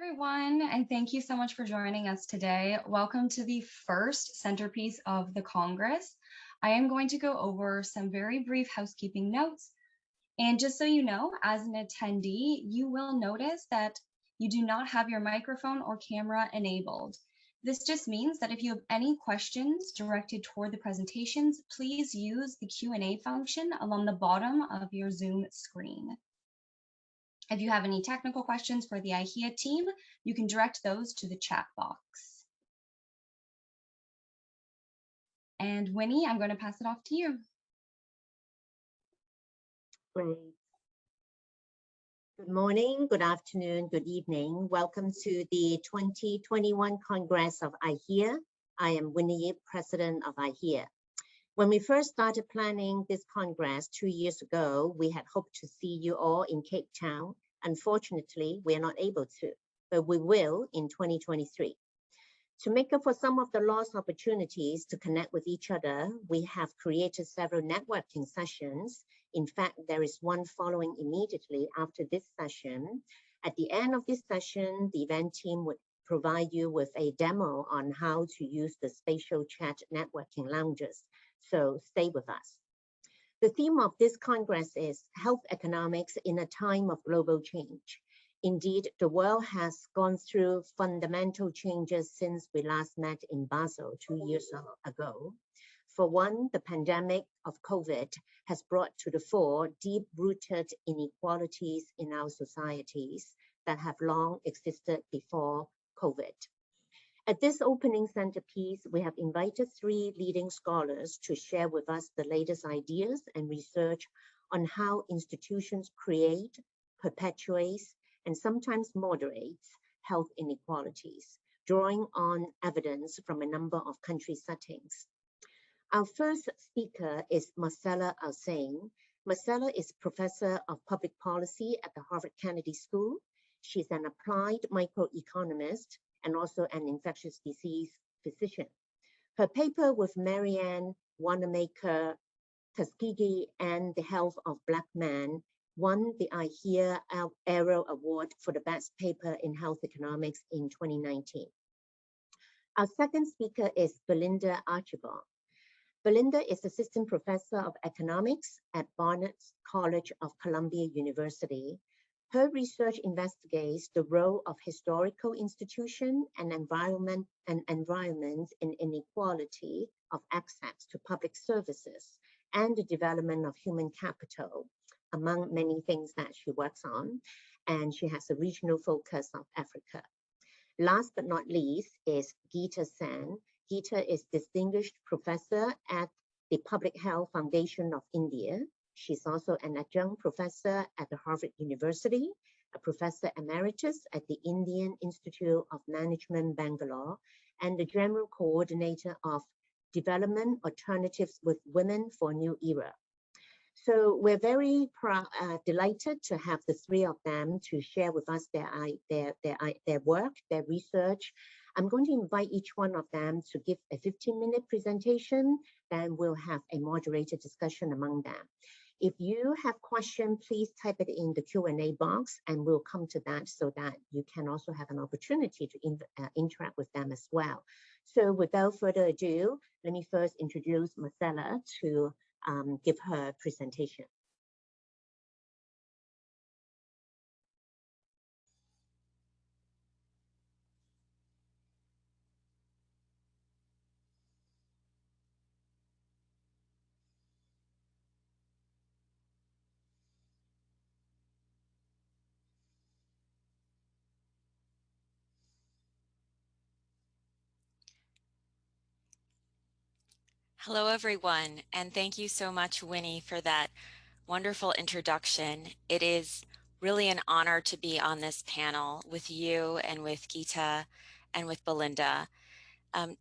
everyone, and thank you so much for joining us today. Welcome to the first centerpiece of the Congress. I am going to go over some very brief housekeeping notes. And just so you know, as an attendee, you will notice that you do not have your microphone or camera enabled. This just means that if you have any questions directed toward the presentations, please use the Q&A function along the bottom of your Zoom screen. If you have any technical questions for the iHEA team, you can direct those to the chat box. And Winnie, I'm going to pass it off to you. Great. Good morning, good afternoon, good evening. Welcome to the 2021 Congress of iHEA. I am Winnie Yip, President of iHEA. When we first started planning this Congress 2 years ago, we had hoped to see you all in Cape Town. Unfortunately, we are not able to, but we will in 2023. To make up for some of the lost opportunities to connect with each other, we have created several networking sessions. In fact, there is one following immediately after this session. At the end of this session, the event team would provide you with a demo on how to use the spatial chat networking lounges. So stay with us. The theme of this Congress is health economics in a time of global change. Indeed, the world has gone through fundamental changes since we last met in Basel 2 years ago. For one, the pandemic of COVID has brought to the fore deep-rooted inequalities in our societies that have long existed before COVID. At this opening centerpiece, we have invited 3 leading scholars to share with us the latest ideas and research on how institutions create, perpetuate, and sometimes moderates health inequalities, drawing on evidence from a number of country settings. Our first speaker is Marcella Alsain. Marcella is Professor of Public Policy at the Harvard Kennedy School. She's an applied microeconomist and also an infectious disease physician. Her paper with Marianne Wanamaker Tuskegee and the Health of Black Men won the iHEA Arrow Award for the best paper in health economics in 2019. Our second speaker is Belinda Archibald. Belinda is Assistant Professor of Economics at Barnard College of Columbia University. Her research investigates the role of historical institutions and environments in inequality of access to public services and the development of human capital, among many things that she works on. And she has a regional focus of Africa. Last but not least is Geeta Sen. Geeta is Distinguished Professor at the Public Health Foundation of India. She's also an adjunct professor at the Harvard University, a professor emeritus at the Indian Institute of Management, Bangalore, and the general coordinator of Development Alternatives with Women for a New Era. So we're very delighted to have the 3 of them to share with us their work, their research. I'm going to invite each one of them to give a 15-minute presentation, then we'll have a moderated discussion among them. If you have questions, please type it in the Q&A box and we'll come to that so that you can also have an opportunity to interact with them as well. So without further ado, let me first introduce Marcella to give her presentation. Hello, everyone, and thank you so much, Winnie, for that wonderful introduction. It is really an honor to be on this panel with you and with Geeta and with Belinda.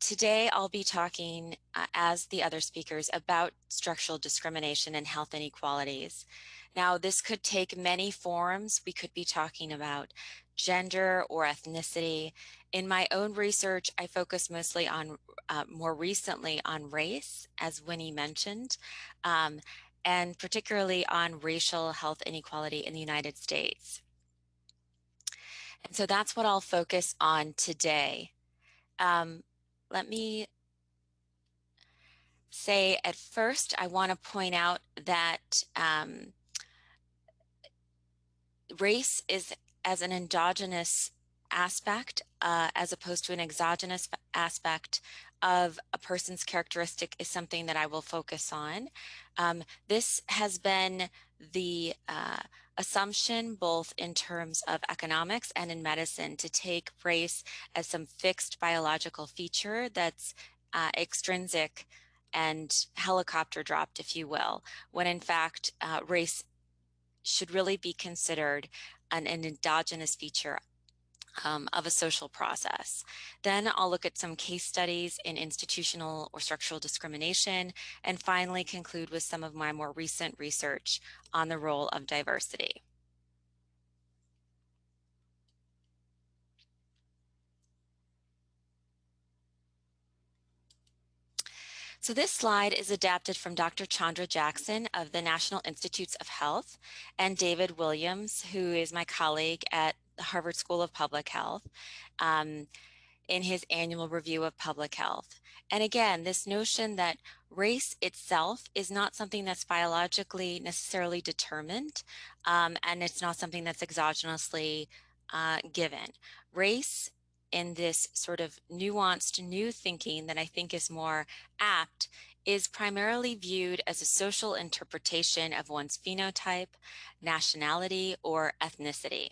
Today, I'll be talking, as the other speakers, about structural discrimination and health inequalities. Now, this could take many forms. We could be talking about gender or ethnicity. In my own research, I focus mostly on, more recently on race, as Winnie mentioned, and particularly on racial health inequality in the United States. And so that's what I'll focus on today. Let me say at first, I want to point out that race is as an endogenous aspect as opposed to an exogenous aspect of a person's characteristic is something that I will focus on. This has been the assumption both in terms of economics and in medicine to take race as some fixed biological feature that's extrinsic and helicopter dropped, if you will, when in fact race should really be considered an endogenous feature of a social process. Then I'll look at some case studies in institutional or structural discrimination, and finally conclude with some of my more recent research on the role of diversity. So this slide is adapted from Dr. Chandra Jackson of the National Institutes of Health and David Williams, who is my colleague at the Harvard School of Public Health, in his annual review of public health. And again, this notion that race itself is not something that's biologically necessarily determined, and it's not something that's exogenously given. Race, in this sort of nuanced new thinking that I think is more apt, is primarily viewed as a social interpretation of one's phenotype, nationality, or ethnicity.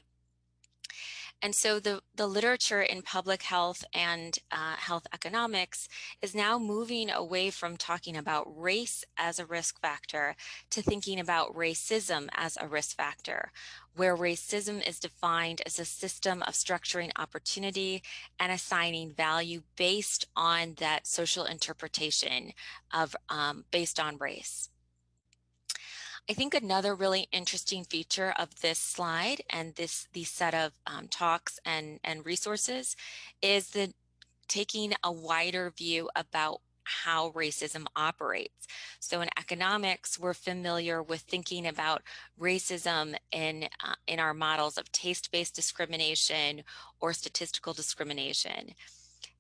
And so the literature in public health and health economics is now moving away from talking about race as a risk factor to thinking about racism as a risk factor, where racism is defined as a system of structuring opportunity and assigning value based on that social interpretation of based on race. I think another really interesting feature of this slide and these set of talks and resources is the taking a wider view about how racism operates. So in economics, we're familiar with thinking about racism in our models of taste-based discrimination or statistical discrimination.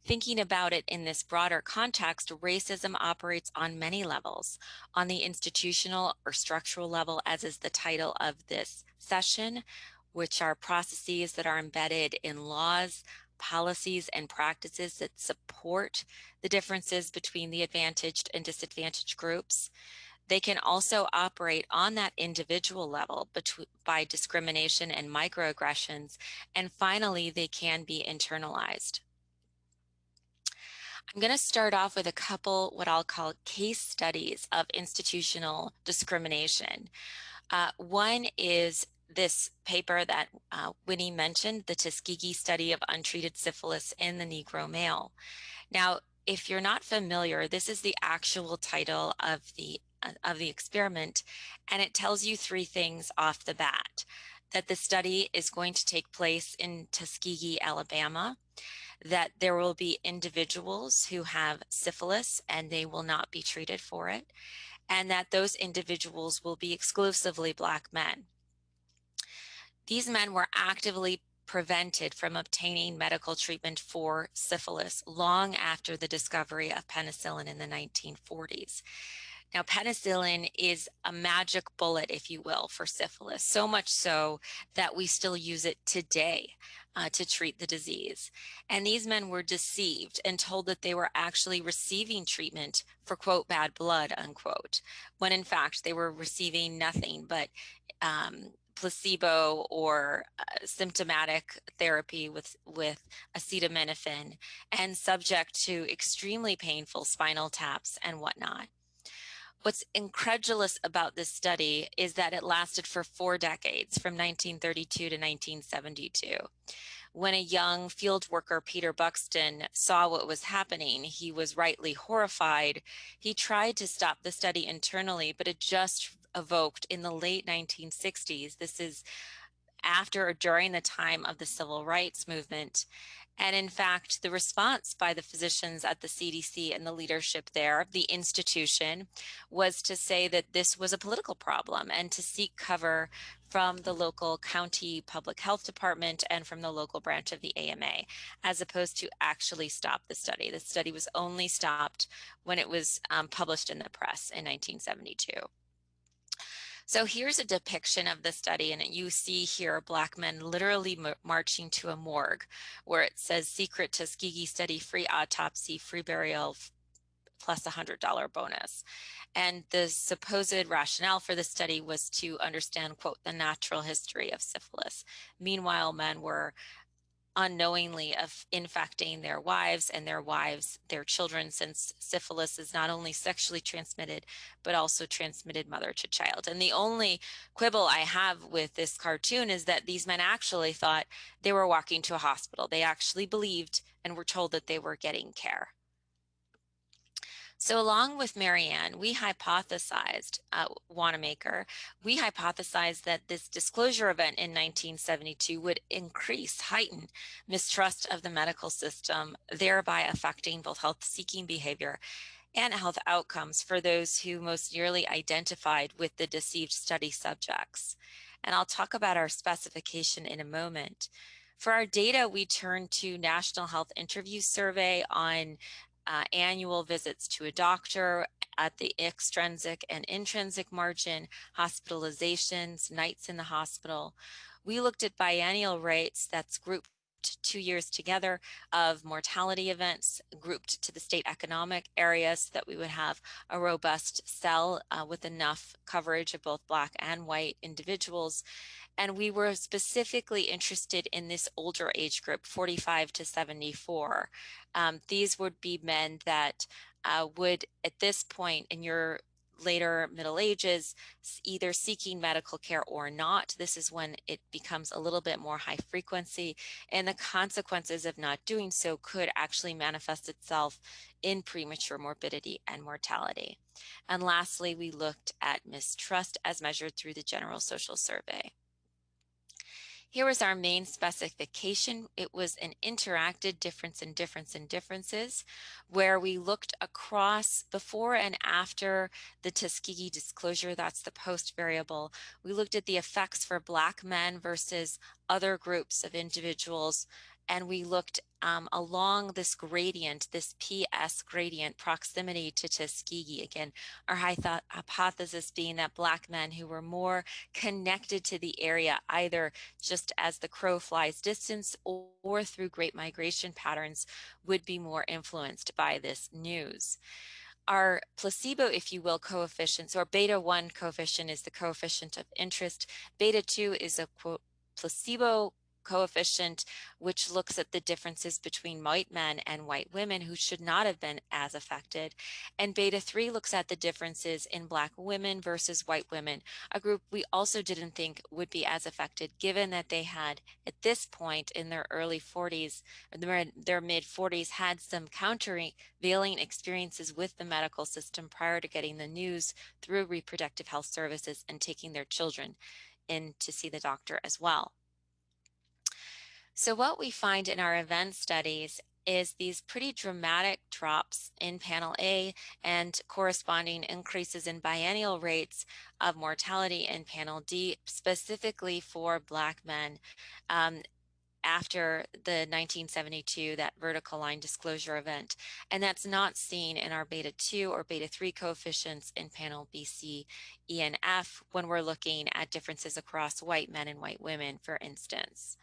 Thinking about it in this broader context, racism operates on many levels. On the institutional or structural level, as is the title of this session, which are processes that are embedded in laws, policies, and practices that support the differences between the advantaged and disadvantaged groups. They can also operate on that individual level by discrimination and microaggressions. And finally, they can be internalized. I'm going to start off with a couple what I'll call case studies of institutional discrimination. One is this paper that Winnie mentioned, the Tuskegee study of untreated syphilis in the Negro male. Now, if you're not familiar, this is the actual title of the experiment, and it tells you three things off the bat: that the study is going to take place in Tuskegee, Alabama, that there will be individuals who have syphilis and they will not be treated for it, and that those individuals will be exclusively Black men. These men were actively prevented from obtaining medical treatment for syphilis long after the discovery of penicillin in the 1940s. Now, penicillin is a magic bullet, if you will, for syphilis, so much so that we still use it today to treat the disease. And these men were deceived and told that they were actually receiving treatment for, quote, bad blood, unquote, when in fact they were receiving nothing but placebo or symptomatic therapy with acetaminophen and subject to extremely painful spinal taps and whatnot. What's incredulous about this study is that it lasted for 4 decades, from 1932 to 1972. When a young field worker, Peter Buxton, saw what was happening, he was rightly horrified. He tried to stop the study internally, but it just evoked in the late 1960s. This is after or during the time of the civil rights movement. And in fact, the response by the physicians at the CDC and the leadership there, the institution, was to say that this was a political problem and to seek cover from the local county public health department and from the local branch of the AMA, as opposed to actually stop the study. The study was only stopped when it was published in the press in 1972. So here's a depiction of the study, and you see here Black men literally marching to a morgue where it says secret Tuskegee study, free autopsy, free burial, plus $100 bonus. And the supposed rationale for the study was to understand, quote, the natural history of syphilis. Meanwhile, men were unknowingly of infecting their wives and their wives, their children, since syphilis is not only sexually transmitted, but also transmitted mother to child. And the only quibble I have with this cartoon is that these men actually thought they were walking to a hospital. They actually believed and were told that they were getting care. So along with Marianne, we hypothesized, Wanamaker, we hypothesized that this disclosure event in 1972 would heighten mistrust of the medical system, thereby affecting both health-seeking behavior and health outcomes for those who most nearly identified with the deceived study subjects. And I'll talk about our specification in a moment. For our data, we turned to National Health Interview Survey on annual visits to a doctor at the extrinsic and intrinsic margin, hospitalizations, nights in the hospital. We looked at biennial rates, that's grouped 2 years together, of mortality events grouped to the state economic area so that we would have a robust cell with enough coverage of both Black and white individuals. And we were specifically interested in this older age group, 45 to 74. These would be men that would, at this point in your later middle ages, either seeking medical care or not. This is when it becomes a little bit more high frequency, and the consequences of not doing so could actually manifest itself in premature morbidity and mortality. And lastly, we looked at mistrust as measured through the General Social Survey. Here was our main specification. It was an interacted difference in differences, where we looked across before and after the Tuskegee disclosure, that's the post variable. We looked at the effects for Black men versus other groups of individuals, and we looked along this gradient, this PS gradient, proximity to Tuskegee. Again, our hypothesis being that Black men who were more connected to the area, either just as the crow flies distance or through great migration patterns, would be more influenced by this news. Our placebo, if you will, coefficients, or beta 1 coefficient is the coefficient of interest. Beta 2 is a quote placebo coefficient, which looks at the differences between white men and white women who should not have been as affected. And beta 3 looks at the differences in Black women versus white women, a group we also didn't think would be as affected, given that they had, at this point in their early 40s, or their mid 40s, had some countervailing experiences with the medical system prior to getting the news through reproductive health services and taking their children in to see the doctor as well. So what we find in our event studies is these pretty dramatic drops in panel A and corresponding increases in biennial rates of mortality in panel D, specifically for Black men after the 1972, that vertical line disclosure event. And that's not seen in our beta 2 or beta 3 coefficients in panel B, C, E, and F when we're looking at differences across white men and white women, for instance.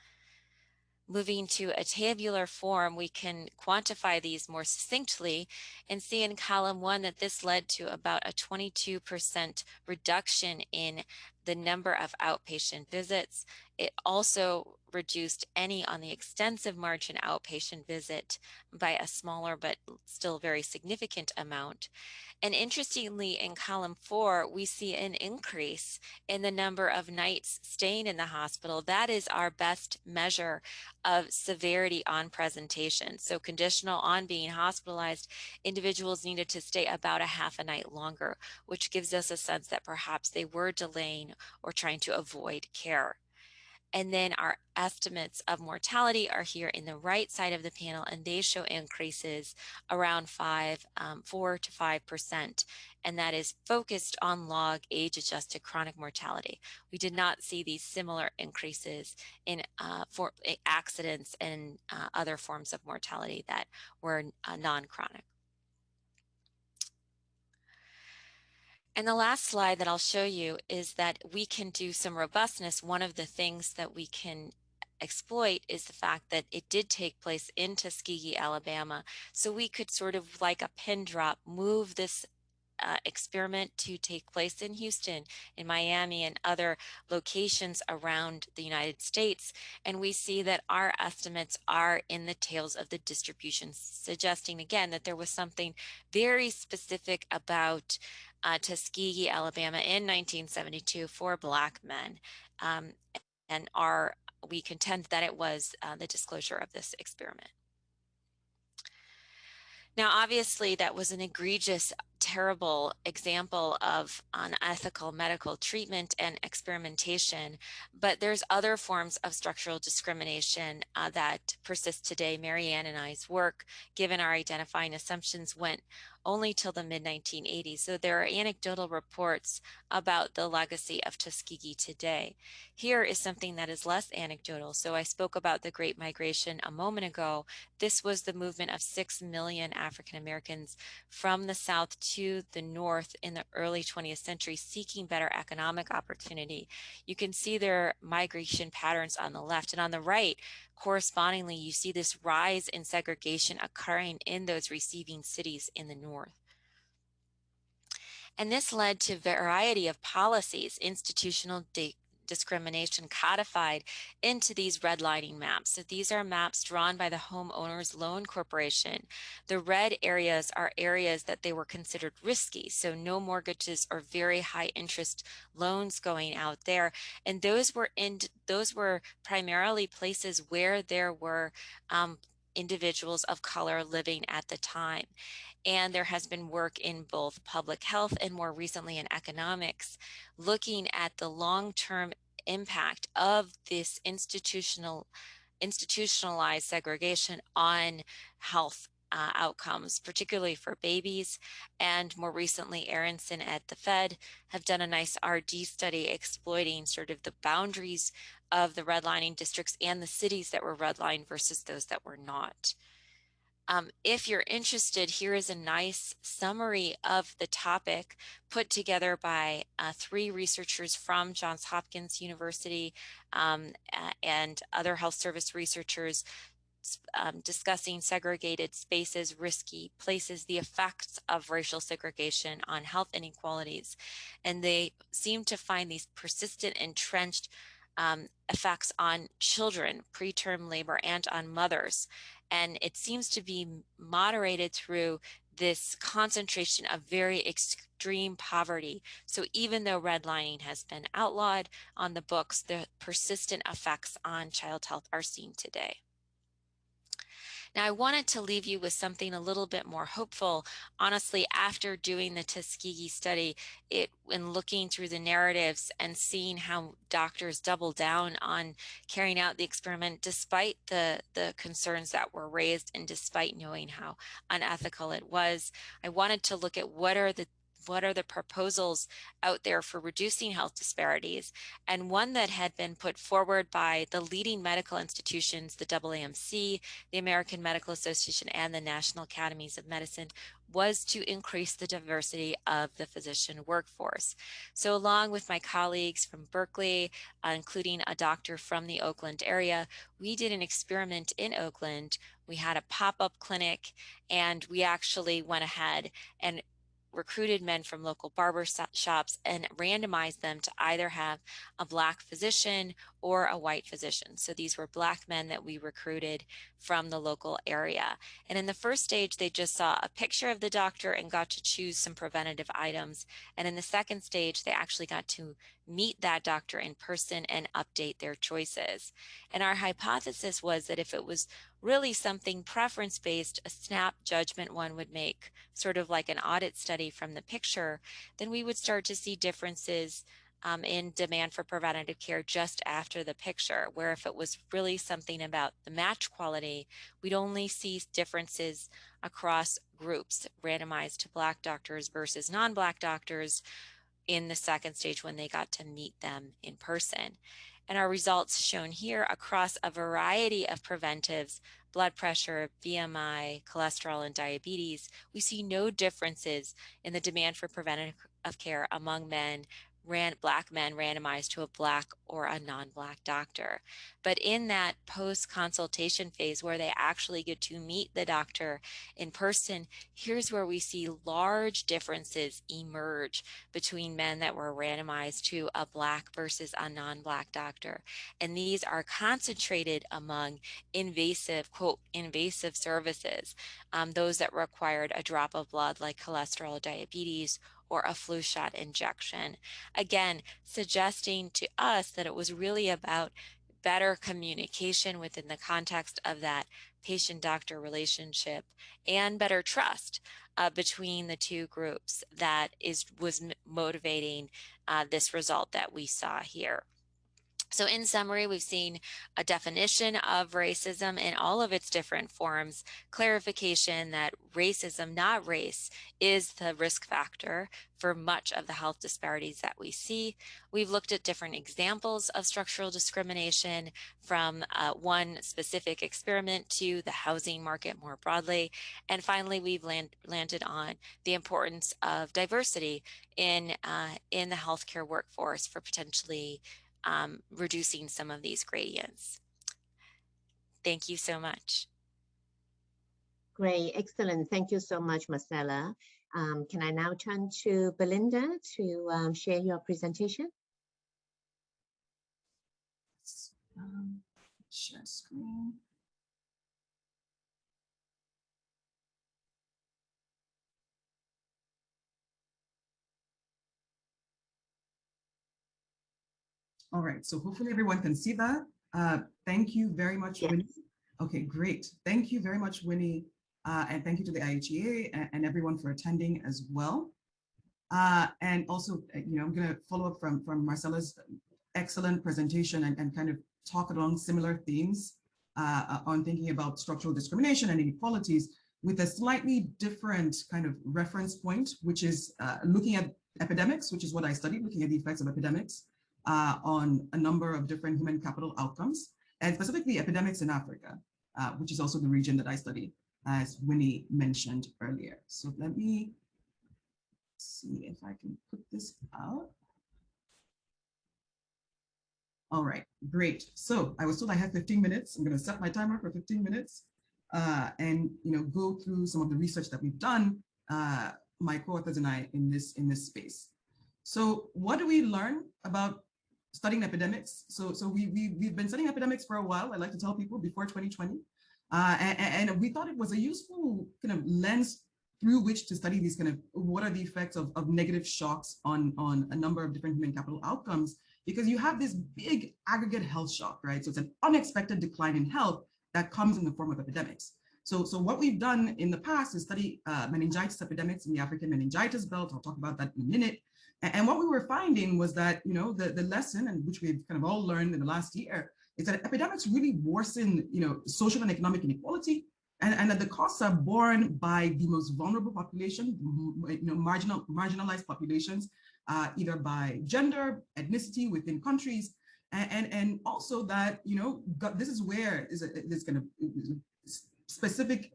Moving to a tabular form, we can quantify these more succinctly and see in column 1 that this led to about a 22% reduction in the number of outpatient visits. It also reduced any on the extensive margin outpatient visit by a smaller but still very significant amount. And interestingly, in column 4, we see an increase in the number of nights staying in the hospital. That is our best measure of severity on presentation. So conditional on being hospitalized, individuals needed to stay about a half a night longer, which gives us a sense that perhaps they were delaying or trying to avoid care. And then our estimates of mortality are here in the right side of the panel, and they show increases around 4 to 5%. And that is focused on log age-adjusted chronic mortality. We did not see these similar increases in for accidents and other forms of mortality that were non-chronic. And the last slide that I'll show you is that we can do some robustness. One of the things that we can exploit is the fact that it did take place in Tuskegee, Alabama. So we could sort of like a pin drop, move this experiment to take place in Houston, in Miami, and other locations around the United States. And we see that our estimates are in the tails of the distribution, suggesting again that there was something very specific about Tuskegee, Alabama in 1972 for Black men. And we contend that it was the disclosure of this experiment. Now, obviously, that was an egregious, terrible example of unethical medical treatment and experimentation, but there's other forms of structural discrimination that persist today. Marianne and I's work, given our identifying assumptions, went only till the mid-1980s. So there are anecdotal reports about the legacy of Tuskegee today. Here is something that is less anecdotal. So I spoke about the Great Migration a moment ago. This was the movement of 6 million African Americans from the South to the North in the early 20th century, seeking better economic opportunity. You can see their migration patterns on the left, and on the right, correspondingly, you see this rise in segregation occurring in those receiving cities in the North. And this led to a variety of policies, institutional discrimination codified into these redlining maps. So these are maps drawn by the Homeowners Loan Corporation. The red areas are areas that they were considered risky, so no mortgages or very high interest loans going out there. And those were primarily places where there were individuals of color living at the time. And there has been work in both public health and more recently in economics, looking at the long-term impact of this institutionalized segregation on health outcomes, particularly for babies. And more recently, Aronson at the Fed have done a nice RD study exploiting sort of the boundaries of the redlining districts and the cities that were redlined versus those that were not. If you're interested, here is a nice summary of the topic put together by 3 researchers from Johns Hopkins University and other health service researchers discussing segregated spaces, risky places, the effects of racial segregation on health inequalities. And they seem to find these persistent, entrenched effects on children, preterm labor, and on mothers. And it seems to be moderated through this concentration of very extreme poverty. So even though redlining has been outlawed on the books, the persistent effects on child health are seen today. Now, I wanted to leave you with something a little bit more hopeful. Honestly, after doing the Tuskegee study, and looking through the narratives and seeing how doctors doubled down on carrying out the experiment, despite the concerns that were raised and despite knowing how unethical it was, I wanted to look at what are the proposals out there for reducing health disparities. And one that had been put forward by the leading medical institutions, the AAMC, the American Medical Association, and the National Academies of Medicine, was to increase the diversity of the physician workforce. So along with my colleagues from Berkeley, including a doctor from the Oakland area, we did an experiment in Oakland. We had a pop-up clinic, and we actually went ahead and recruited men from local barber shops and randomized them to either have a Black physician or a white physician. So these were Black men that we recruited from the local area. And in the first stage, they just saw a picture of the doctor and got to choose some preventative items. And in the second stage, they actually got to meet that doctor in person and update their choices. And our hypothesis was that if it was really something preference-based, a snap judgment one would make, sort of like an audit study from the picture, then we would start to see differences in demand for preventative care just after the picture, where if it was really something about the match quality, we'd only see differences across groups randomized to Black doctors versus non-Black doctors in the second stage when they got to meet them in person. And our results shown here across a variety of preventives, blood pressure, BMI, cholesterol, and diabetes, we see no differences in the demand for preventative care among Black men randomized to a Black or a non-Black doctor. But in that post-consultation phase where they actually get to meet the doctor in person, here's where we see large differences emerge between men that were randomized to a Black versus a non-Black doctor. And these are concentrated among invasive, quote, invasive services, those that required a drop of blood like cholesterol, diabetes, or a flu shot injection. Again, suggesting to us that it was really about better communication within the context of that patient-doctor relationship and better trust between the two groups that was motivating this result that we saw here. So in summary, we've seen a definition of racism in all of its different forms, clarification that racism, not race, is the risk factor for much of the health disparities that we see. We've looked at different examples of structural discrimination from one specific experiment to the housing market more broadly. And finally, we've landed on the importance of diversity in the healthcare workforce for potentially reducing some of these gradients. Thank you so much. Great, excellent. Thank you so much, Marcella. Can I now turn to Belinda to share your presentation? Share screen. All right, so hopefully everyone can see that. Thank you very much, yes. Winnie. Okay, great. Thank you very much, Winnie. And thank you to the iHEA and everyone for attending as well. And also, I'm gonna follow up from Marcella's excellent presentation and kind of talk along similar themes on thinking about structural discrimination and inequalities with a slightly different kind of reference point, which is looking at epidemics, which is what I studied, looking at the effects of epidemics on a number of different human capital outcomes, and specifically epidemics in Africa, which is also the region that I studied, as Winnie mentioned earlier. So let me see if I can put this out. All right, great. So I was told I have 15 minutes. I'm going to set my timer for 15 minutes and go through some of the research that we've done, my co-authors and I, in this space. So what do we learn about studying epidemics? So we've been studying epidemics for a while. I like to tell people before 2020, and we thought it was a useful kind of lens through which to study these kind of what are the effects of negative shocks on a number of different human capital outcomes, because you have this big aggregate health shock, right? So it's an unexpected decline in health that comes in the form of epidemics. So what we've done in the past is study meningitis epidemics in the African meningitis belt. I'll talk about that in a minute. And what we were finding was that, the lesson, and which we've kind of all learned in the last year, is that epidemics really worsen, social and economic inequality, and that the costs are borne by the most vulnerable population, marginalized populations, either by gender, ethnicity within countries, and also that, this is where this kind of specific,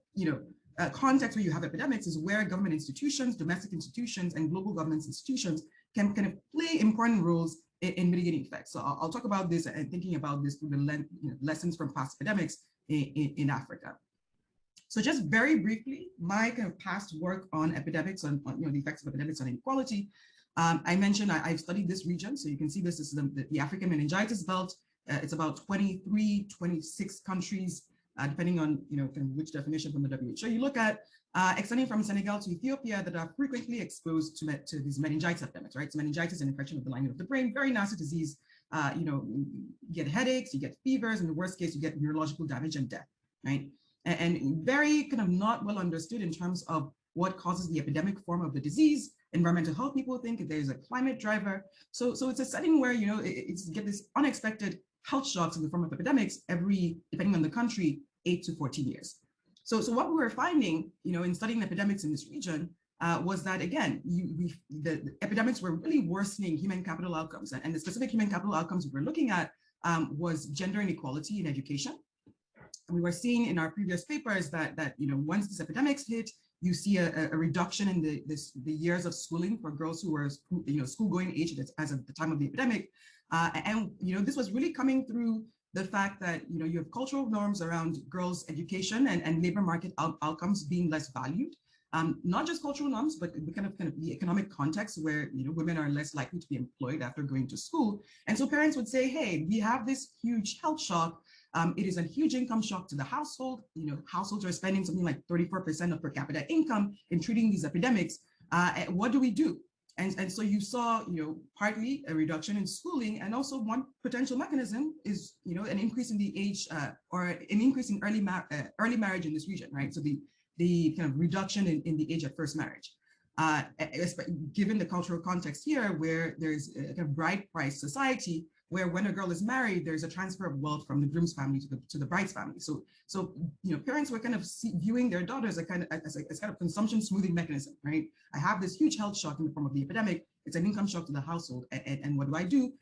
context where you have epidemics is where government institutions, domestic institutions, and global governance institutions can kind of play important roles in mitigating effects. So I'll talk about this and thinking about this through the lessons from past epidemics in Africa. So just very briefly, my kind of past work on epidemics, on the effects of epidemics on inequality. I mentioned I've studied this region, so you can see this is the African meningitis belt. It's about 23, 26 countries, depending on kind of which definition from the WHO you look at, extending from Senegal to Ethiopia, that are frequently exposed to these meningitis epidemics, right? So meningitis is an infection of the lining of the brain, very nasty disease. You get headaches, you get fevers, in the worst case, you get neurological damage and death, right? And very kind of not well understood in terms of what causes the epidemic form of the disease. environmental health people think, if there's a climate driver. So it's a setting where, it's get this unexpected health shocks in the form of epidemics every, depending on the country, 8 to 14 years. So what we were finding, in studying epidemics in this region, was that, again, the epidemics were really worsening human capital outcomes. And the specific human capital outcomes we were looking at was gender inequality in education. And we were seeing in our previous papers that once these epidemics hit, you see a reduction in the years of schooling for girls who were school-going age as of the time of the epidemic. And this was really coming through the fact that you have cultural norms around girls' education and labor market outcomes being less valued. Not just cultural norms, but kind of the economic context where women are less likely to be employed after going to school. And so parents would say, hey, we have this huge health shock. It is a huge income shock to the household. Households are spending something like 34% of per capita income in treating these epidemics. What do we do? And so you saw, partly a reduction in schooling, and also one potential mechanism is, an increase in the age or an increase in early marriage in this region, right? So the kind of reduction in the age of first marriage, given the cultural context here, where there's a kind of bride price society, where when a girl is married, there's a transfer of wealth from the groom's family to the bride's family. So parents were kind of viewing their daughters as kind of consumption smoothing mechanism, right? I have this huge health shock in the form of the epidemic. It's an income shock to the household, and what do?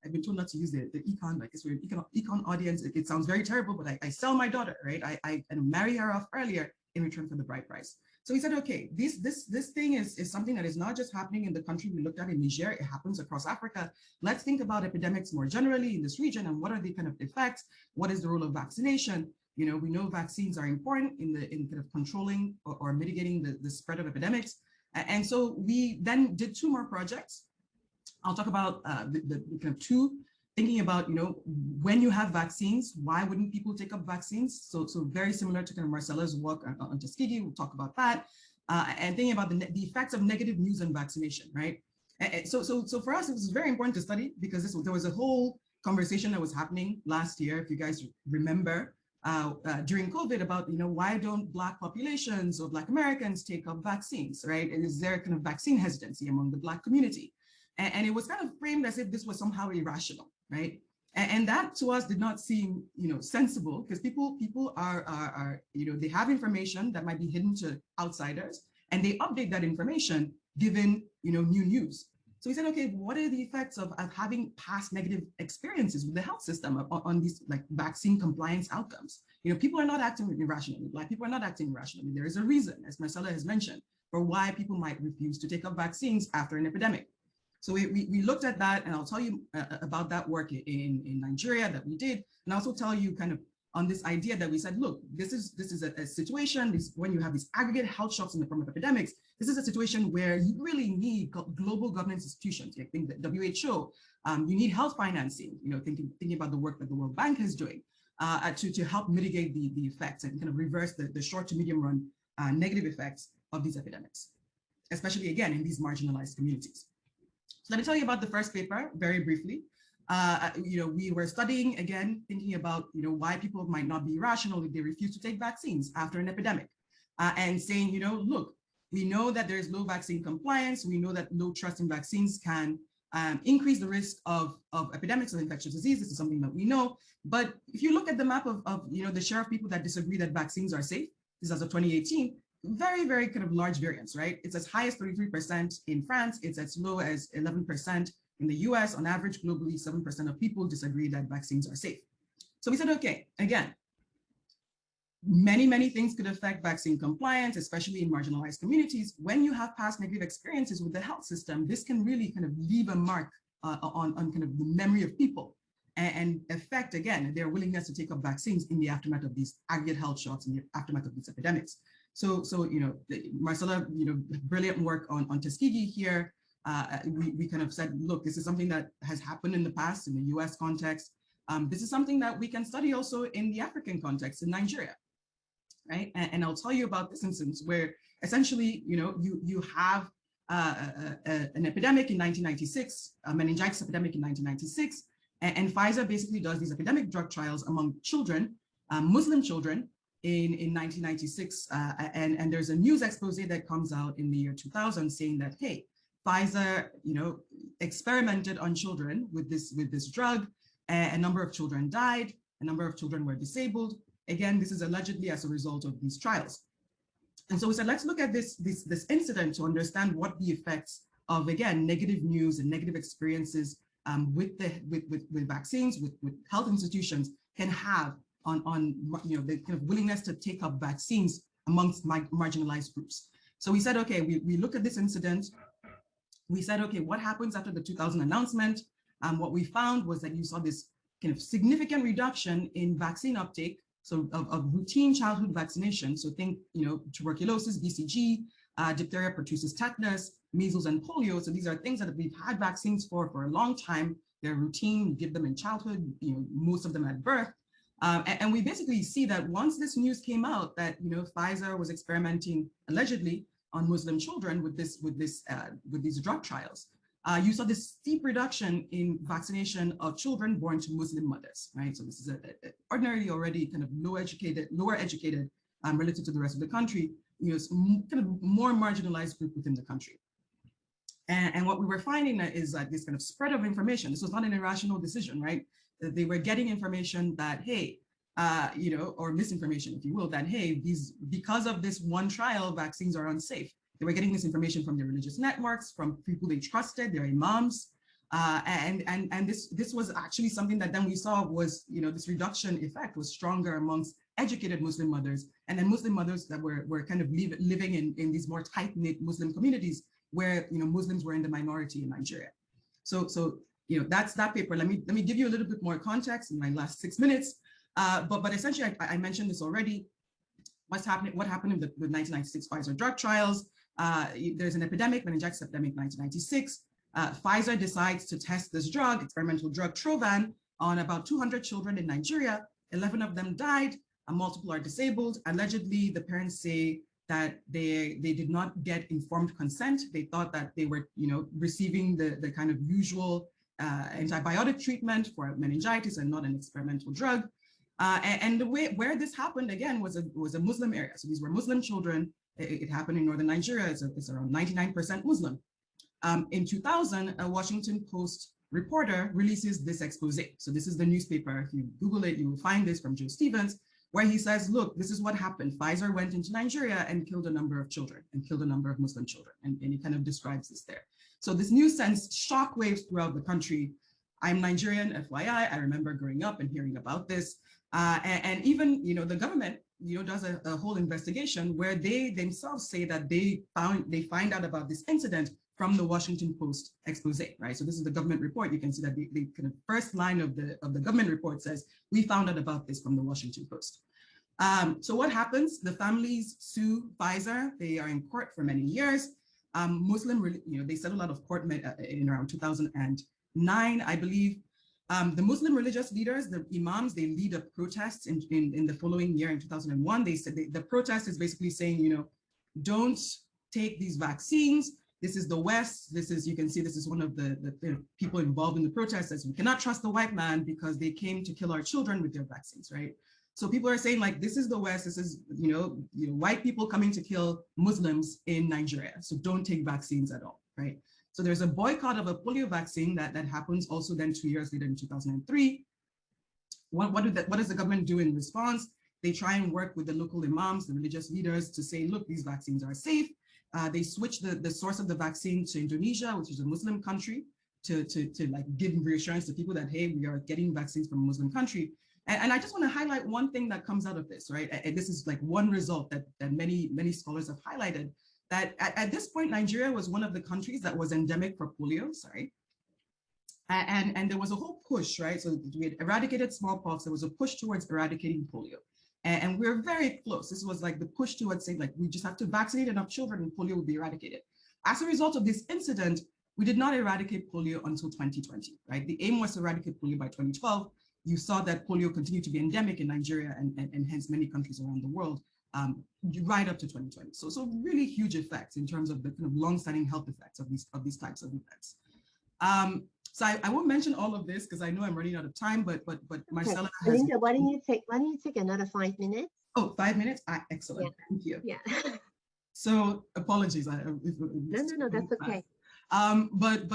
I've been told not to use the econ, like it's for an econ audience. It sounds very terrible, but I sell my daughter, right? I marry her off earlier in return for the bride price. So we said, okay, this thing is something that is not just happening in the country we looked at in Niger, it happens across Africa. Let's think about epidemics more generally in this region, and what are the kind of effects? What is the role of vaccination? We know vaccines are important in kind of controlling or mitigating the spread of epidemics. And so we then did 2 more projects. I'll talk about the kind of 2, thinking about, when you have vaccines, why wouldn't people take up vaccines? So very similar to kind of Marcella's work on Tuskegee, we'll talk about that. And thinking about the effects of negative news on vaccination, right? And so for us, it was very important to study, because there was a whole conversation that was happening last year, if you guys remember, during COVID about, why don't Black populations or Black Americans take up vaccines, right? And is there kind of vaccine hesitancy among the Black community? And it was kind of framed as if this was somehow irrational, right? And that to us did not seem, sensible, because people are they have information that might be hidden to outsiders, and they update that information given, new news. So we said, okay, what are the effects of having past negative experiences with the health system on these like vaccine compliance outcomes? People are not acting irrationally. Black people are not acting irrationally. There is a reason, as Marcella has mentioned, for why people might refuse to take up vaccines after an epidemic. So we looked at that, and I'll tell you about that work in Nigeria that we did, and also tell you kind of on this idea that we said, look, this is a situation, when you have these aggregate health shocks in the form of epidemics, this is a situation where you really need global governance institutions. I think the WHO, you need health financing, thinking about the work that the World Bank is doing to help mitigate the effects and kind of reverse the short to medium run negative effects of these epidemics, especially again in these marginalized communities. So let me tell you about the first paper very briefly. We were studying, again, thinking about, why people might not be rational if they refuse to take vaccines after an epidemic, and saying, look, we know that there's low vaccine compliance. We know that low trust in vaccines can increase the risk of epidemics of infectious disease. This is something that we know. But if you look at the map of the share of people that disagree that vaccines are safe, this is as of 2018, very, very kind of large variance, right? It's as high as 33% in France. It's as low as 11% in the US. On average, globally, 7% of people disagree that vaccines are safe. So we said, okay, again, many things could affect vaccine compliance, especially in marginalized communities. When you have past negative experiences with the health system, this can really kind of leave a mark on kind of the memory of people and affect, again, their willingness to take up vaccines in the aftermath of these aggregate health shocks, in the aftermath of these epidemics. So Marcella, brilliant work on Tuskegee here. We kind of said, look, this is something that has happened in the past in the US context. This is something that we can study also in the African context in Nigeria, right? And I'll tell you about this instance where essentially, you have an epidemic in 1996, a meningitis epidemic in 1996, and Pfizer basically does these epidemic drug trials among children, Muslim children, in 1996, and there's a news expose that comes out in the year 2000 saying that, hey, Pfizer, experimented on children with this drug. A number of children died. A number of children were disabled. Again, this is allegedly as a result of these trials. And so we said, let's look at this incident to understand what the effects of, again, negative news and negative experiences with vaccines, with health institutions can have on the kind of willingness to take up vaccines amongst marginalized groups. So we said, okay, we look at this incident. We said, okay, what happens after the 2000 announcement? What we found was that you saw this kind of significant reduction in vaccine uptake, so of routine childhood vaccination. So think, tuberculosis, BCG, diphtheria, pertussis, tetanus, measles, and polio. So these are things that we've had vaccines for a long time. They're routine, you give them in childhood, most of them at birth. And we basically see that once this news came out that, Pfizer was experimenting allegedly on Muslim children with these drug trials, you saw this steep reduction in vaccination of children born to Muslim mothers, right? So this is ordinarily already kind of lower educated relative to the rest of the country, kind of more marginalized group within the country. And what we were finding is that this kind of spread of information, this was not an irrational decision, right? They were getting information that, hey, or misinformation, if you will, that, hey, because of this one trial, vaccines are unsafe. They were getting this information from their religious networks, from people they trusted, their imams. And this was actually something that then we saw was, this reduction effect was stronger amongst educated Muslim mothers, and then Muslim mothers that were kind of living in these more tight-knit Muslim communities where, Muslims were in the minority in Nigeria. So that's that paper. Let me give you a little bit more context in my last 6 minutes. But essentially, I mentioned this already. What happened in the 1996 Pfizer drug trials? There's an epidemic, meningitis epidemic, 1996. Pfizer decides to test this drug, experimental drug Trovan, on about 200 children in Nigeria. 11 of them died, multiple are disabled. Allegedly, the parents say that they did not get informed consent. They thought that they were, receiving the kind of usual antibiotic treatment for meningitis and not an experimental drug. And the way where this happened again was a Muslim area. So these were Muslim children. It happened in northern Nigeria. It's around 99% Muslim. In 2000, a Washington Post reporter releases this expose. So this is the newspaper. If you Google it, you will find this from Joe Stevens, where he says, look, this is what happened. Pfizer went into Nigeria and killed a number of children and killed a number of Muslim children. And he kind of describes this there. So this news sends shockwaves throughout the country. I'm Nigerian, FYI. I remember growing up and hearing about this. And even, the government, does a whole investigation where they themselves say that they find out about this incident from the Washington Post expose, right? So this is the government report. You can see that the kind of first line of the government report says, we found out about this from the Washington Post. So what happens? The families sue Pfizer. They are in court for many years. They settled out of court in around 2009, I believe. The Muslim religious leaders, the imams, they lead a protest in the following year in 2001. They said the protest is basically saying, don't take these vaccines. This is the West. You can see this is one of the people involved in the protest says we cannot trust the white man because they came to kill our children with their vaccines, right? So people are saying like, this is the West. This is, white people coming to kill Muslims in Nigeria. So don't take vaccines at all, right? So there's a boycott of a polio vaccine that happens also then 2 years later in 2003. What does the government do in response? They try and work with the local imams, the religious leaders to say, look, these vaccines are safe. They switch the source of the vaccine to Indonesia, which is a Muslim country, to like give reassurance to people that, hey, we are getting vaccines from a Muslim country. And I just want to highlight one thing that comes out of this, right? And this is like one result that many scholars have highlighted, that at this point, Nigeria was one of the countries that was endemic for polio, and there was a whole push, right? So we had eradicated smallpox, there was a push towards eradicating polio. And we're very close. This was like the push towards saying like, we just have to vaccinate enough children and polio will be eradicated. As a result of this incident, we did not eradicate polio until 2020, right? The aim was to eradicate polio by 2012. You saw that polio continued to be endemic in Nigeria and hence many countries around the world right up to 2020. So really huge effects in terms of the kind of long-standing health effects of these types of events. So I won't mention all of this because I know I'm running out of time, but Marcella has. Linda, why don't you take another 5 minutes? Oh, 5 minutes? Excellent. Yeah. Thank you. Yeah. So apologies. No, that's okay. But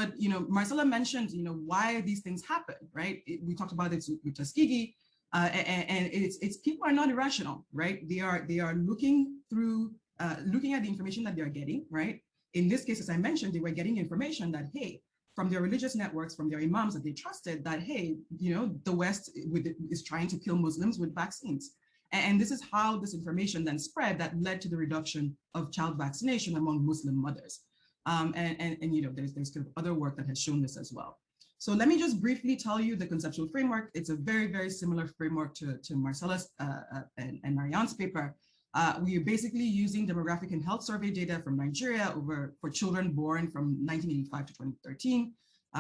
Marcella mentioned why these things happen, right? We talked about it with Tuskegee, and it's people are not irrational, right? They are looking at the information that they're getting, right? In this case, as I mentioned, they were getting information that, hey, from their religious networks, from their imams that they trusted, that, hey, the West is trying to kill Muslims with vaccines. And this is how this information then spread that led to the reduction of child vaccination among Muslim mothers. There's kind of other work that has shown this as well. So let me just briefly tell you the conceptual framework. It's a very, very similar framework to Marcella's and Marianne's paper. We are basically using demographic and health survey data from Nigeria for children born from 1985 to 2013.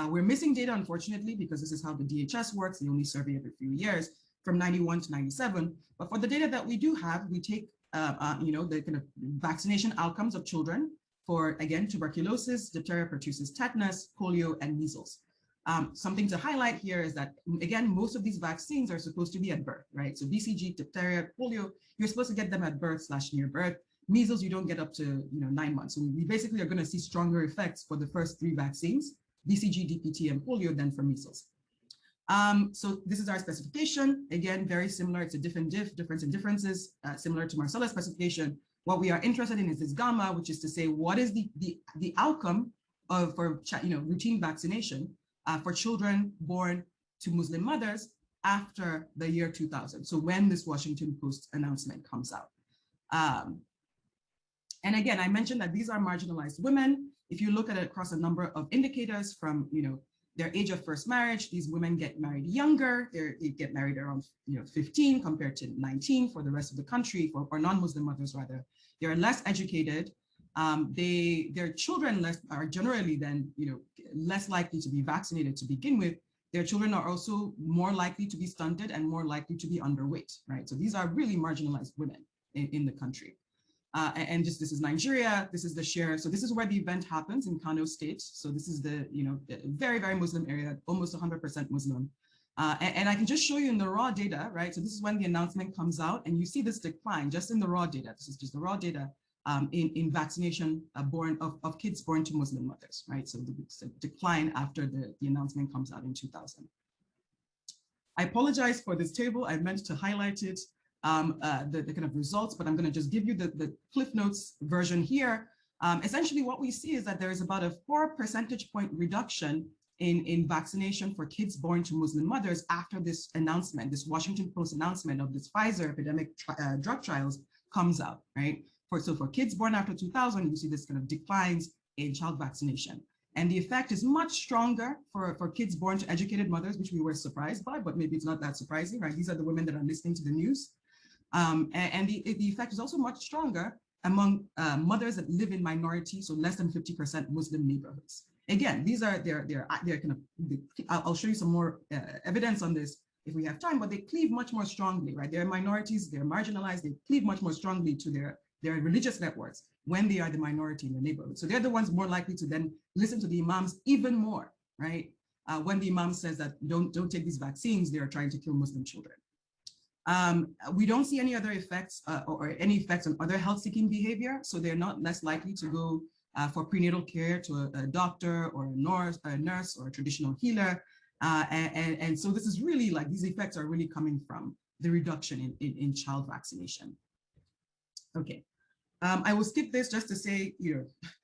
We're missing data, unfortunately, because this is how the DHS works. They only survey every few years from 91 to 97. But for the data that we do have, we take the kind of vaccination outcomes of children for, again, tuberculosis, diphtheria, pertussis, tetanus, polio, and measles. Something to highlight here is that, again, most of these vaccines are supposed to be at birth, right? So BCG, diphtheria, polio, you're supposed to get them at birth / near birth. Measles, you don't get up to 9 months. So we basically are going to see stronger effects for the first 3 vaccines, BCG, DPT, and polio, than for measles. So this is our specification. Again, very similar. It's a difference in differences, similar to Marcella's specification. What we are interested in is this gamma, which is to say, what is the outcome for routine vaccination for children born to Muslim mothers after the year 2000. So when this Washington Post announcement comes out. And again, I mentioned that these are marginalized women. If you look at it across a number of indicators from their age of first marriage, these women get married younger. They get married around 15 compared to 19 for the rest of the country, or non-Muslim mothers rather. They're less educated. Their children are generally then less likely to be vaccinated to begin with. Their children are also more likely to be stunted and more likely to be underweight, right? So these are really marginalized women in the country. And this is Nigeria. This is the share. So this is where the event happens in Kano State. So this is the very, very Muslim area, almost 100% Muslim. And I can just show you in the raw data, right? So this is when the announcement comes out, and you see this decline just in the raw data. This is just the raw data in vaccination of kids born to Muslim mothers, right? So it's a decline after the announcement comes out in 2000. I apologize for this table. I meant to highlight it, the kind of results, but I'm going to just give you the Cliff Notes version here. Essentially, what we see is that there is about a 4 percentage point reduction in vaccination for kids born to Muslim mothers after this announcement, this Washington Post announcement of this Pfizer epidemic drug trials comes out, right? So for kids born after 2000, you see this kind of declines in child vaccination. And the effect is much stronger for kids born to educated mothers, which we were surprised by, but maybe it's not that surprising, right? These are the women that are listening to the news. And the effect is also much stronger among mothers that live in minority, so less than 50% Muslim neighborhoods. Again, these are they're kind of, I'll show you some more evidence on this if we have time, but they cleave much more strongly, right? They're minorities, they're marginalized, they cleave much more strongly to their religious networks when they are the minority in the neighborhood. So they're the ones more likely to then listen to the imams even more, right? When the imam says that don't take these vaccines, they are trying to kill Muslim children. We don't see any other effects or any effects on other health-seeking behavior. So they're not less likely to go for prenatal care to a doctor or a nurse or a traditional healer. And so this is really like, these effects are really coming from the reduction in child vaccination. Okay, I will skip this just to say,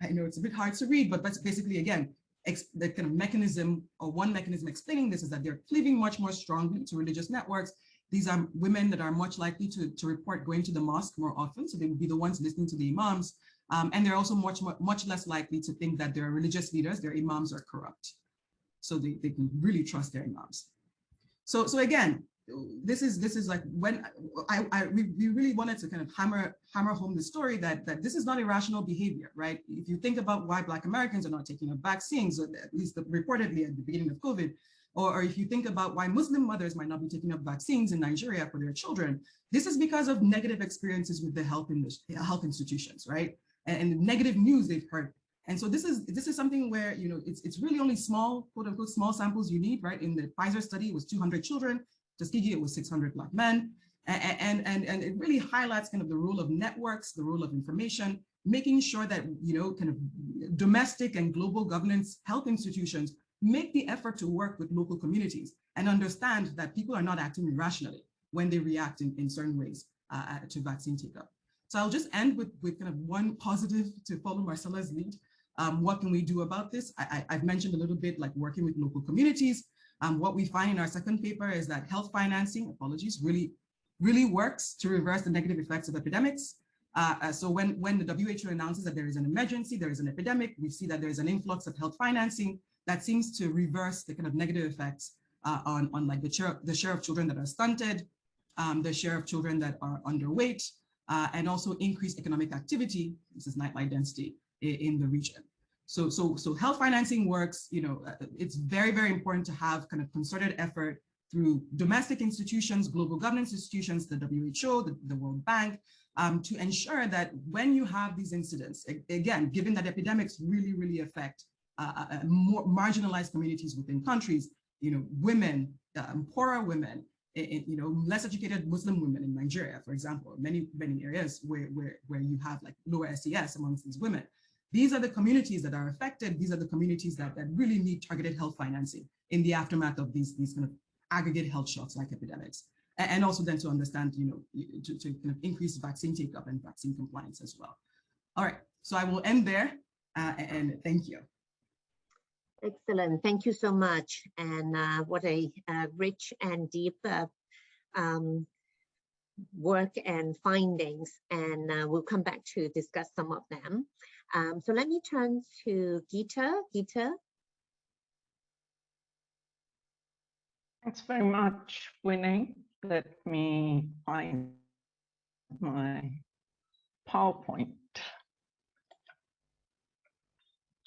I know it's a bit hard to read, but that's basically, again, the kind of mechanism, or one mechanism explaining this is that they're cleaving much more strongly to religious networks. These are women that are much likely to report going to the mosque more often, so they would be the ones listening to the imams. And they're also much less likely to think that their religious leaders, their imams, are corrupt. So they can really trust their imams. So again, this is like when we really wanted to kind of hammer home the story that this is not irrational behavior, right? If you think about why Black Americans are not taking up vaccines, or at least reportedly at the beginning of COVID, or if you think about why Muslim mothers might not be taking up vaccines in Nigeria for their children, this is because of negative experiences with the health institutions, right? And the negative news they've heard And so this is something where, you know, it's really only small, quote unquote, small samples you need, right? In the Pfizer study, it was 200 children. Tuskegee, it was 600 Black men. And it really highlights kind of the role of networks, the role of information, making sure that, you know, kind of domestic and global governance health institutions make the effort to work with local communities and understand that people are not acting irrationally when they react in certain ways to vaccine take-up. So I'll just end with kind of one positive to follow Marcella's lead. What can we do about this? I've mentioned a little bit like working with local communities. What we find in our second paper is that health financing, apologies, really works to reverse the negative effects of epidemics. So when the WHO announces that there is an emergency, there is an epidemic, we see that there is an influx of health financing that seems to reverse the kind of negative effects on like the share of children that are stunted, the share of children that are underweight, and also increase economic activity, this is nightlight density, in the region. So health financing works, you know, it's very, very important to have kind of concerted effort through domestic institutions, global governance institutions, the WHO, the World Bank, to ensure that when you have these incidents, again, given that epidemics really affect more marginalized communities within countries, you know, women, poorer women, you know, less educated Muslim women in Nigeria, for example, many areas where you have like lower SES amongst these women. These are the communities that are affected. These are the communities that really need targeted health financing in the aftermath of these kind of aggregate health shocks like epidemics. And also then to understand, you know, to kind of increase vaccine take-up and vaccine compliance as well. All right, so I will end there and thank you. Excellent, thank you so much. And what a rich and deep work and findings, and we'll come back to discuss some of them. So let me turn to Geeta. Geeta. Thanks very much, Winnie. Let me find my PowerPoint.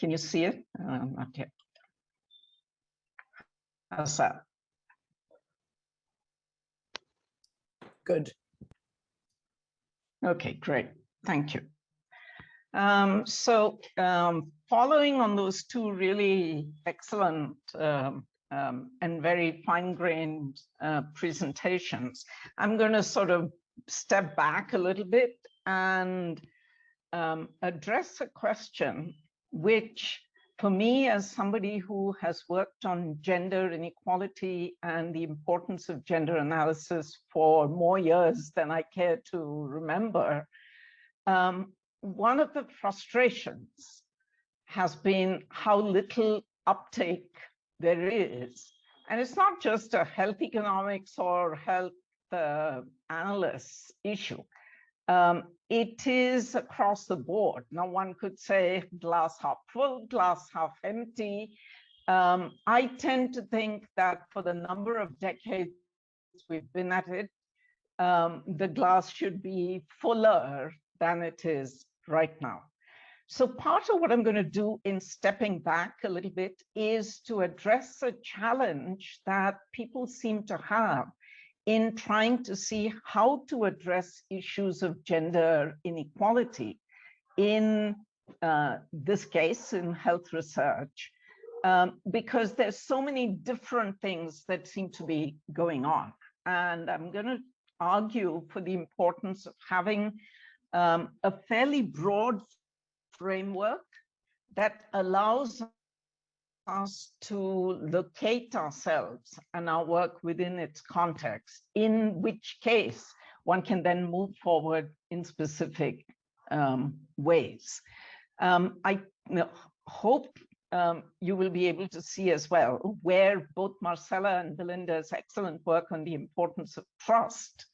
Can you see it? Not yet. How's that? Good. Okay, great. Thank you. Following on those two really excellent and very fine-grained presentations, I'm going to sort of step back a little bit and address a question which, for me, as somebody who has worked on gender inequality and the importance of gender analysis for more years than I care to remember, one of the frustrations has been how little uptake there is. And it's not just a health economics or health analysts issue. It is across the board. Now, one could say glass half full, glass half empty. I tend to think that for the number of decades we've been at it, the glass should be fuller than it is right now. So part of what I'm going to do in stepping back a little bit is to address a challenge that people seem to have in trying to see how to address issues of gender inequality in this case in health research, because there's so many different things that seem to be going on. And I'm going to argue for the importance of having a fairly broad framework that allows us to locate ourselves and our work within its context, in which case one can then move forward in specific ways. I hope you will be able to see as well where both Marcella and Belinda's excellent work on the importance of trust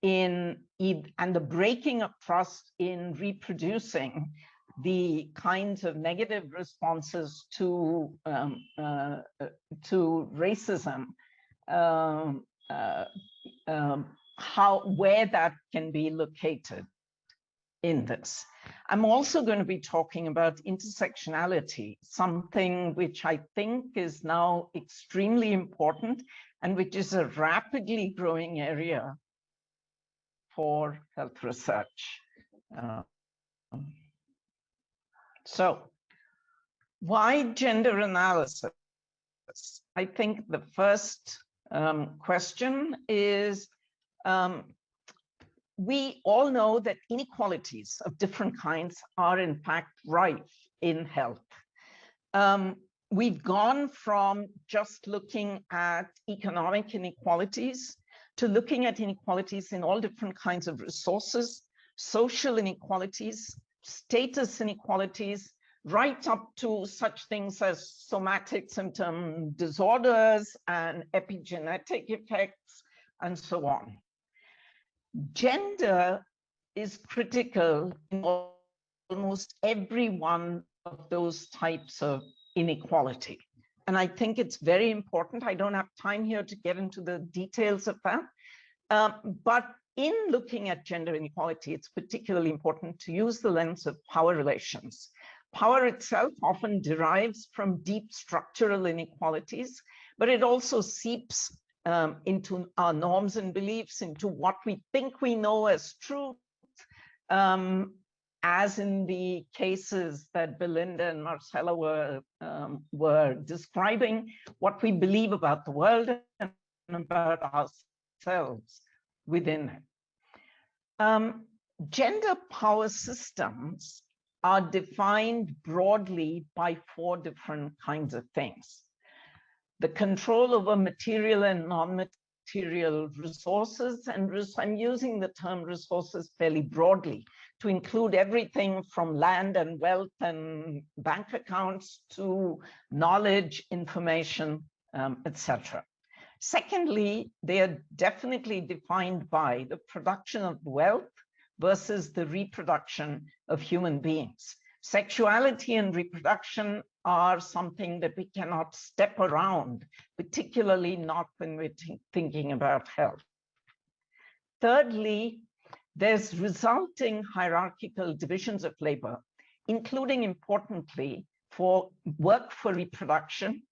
and the breaking of trust in reproducing the kinds of negative responses to racism, where that can be located in this. I'm also going to be talking about intersectionality, something which I think is now extremely important and which is a rapidly growing area for health research. So Why gender analysis? I think the first question is, we all know that inequalities of different kinds are in fact rife in health. We've gone from just looking at economic inequalities to looking at inequalities in all different kinds of resources, social inequalities, status inequalities, right up to such things as somatic symptom disorders and epigenetic effects, and so on. Gender is critical in almost every one of those types of inequality. And I think it's very important. I don't have time here to get into the details of that. But in looking at gender inequality, it's particularly important to use the lens of power relations. Power itself often derives from deep structural inequalities, but it also seeps into our norms and beliefs, into what we think we know as truth, as in the cases that Belinda and Marcella were describing, what we believe about the world and about ourselves within it. Gender power systems are defined broadly by 4 different kinds of things. The control over material and non-material resources, and I'm using the term resources fairly broadly to include everything from land and wealth and bank accounts to knowledge, information, etc. Secondly, they are definitely defined by the production of wealth versus the reproduction of human beings. Sexuality and reproduction are something that we cannot step around, particularly not when we're thinking about health. Thirdly, there's resulting hierarchical divisions of labor, including importantly for work for reproduction,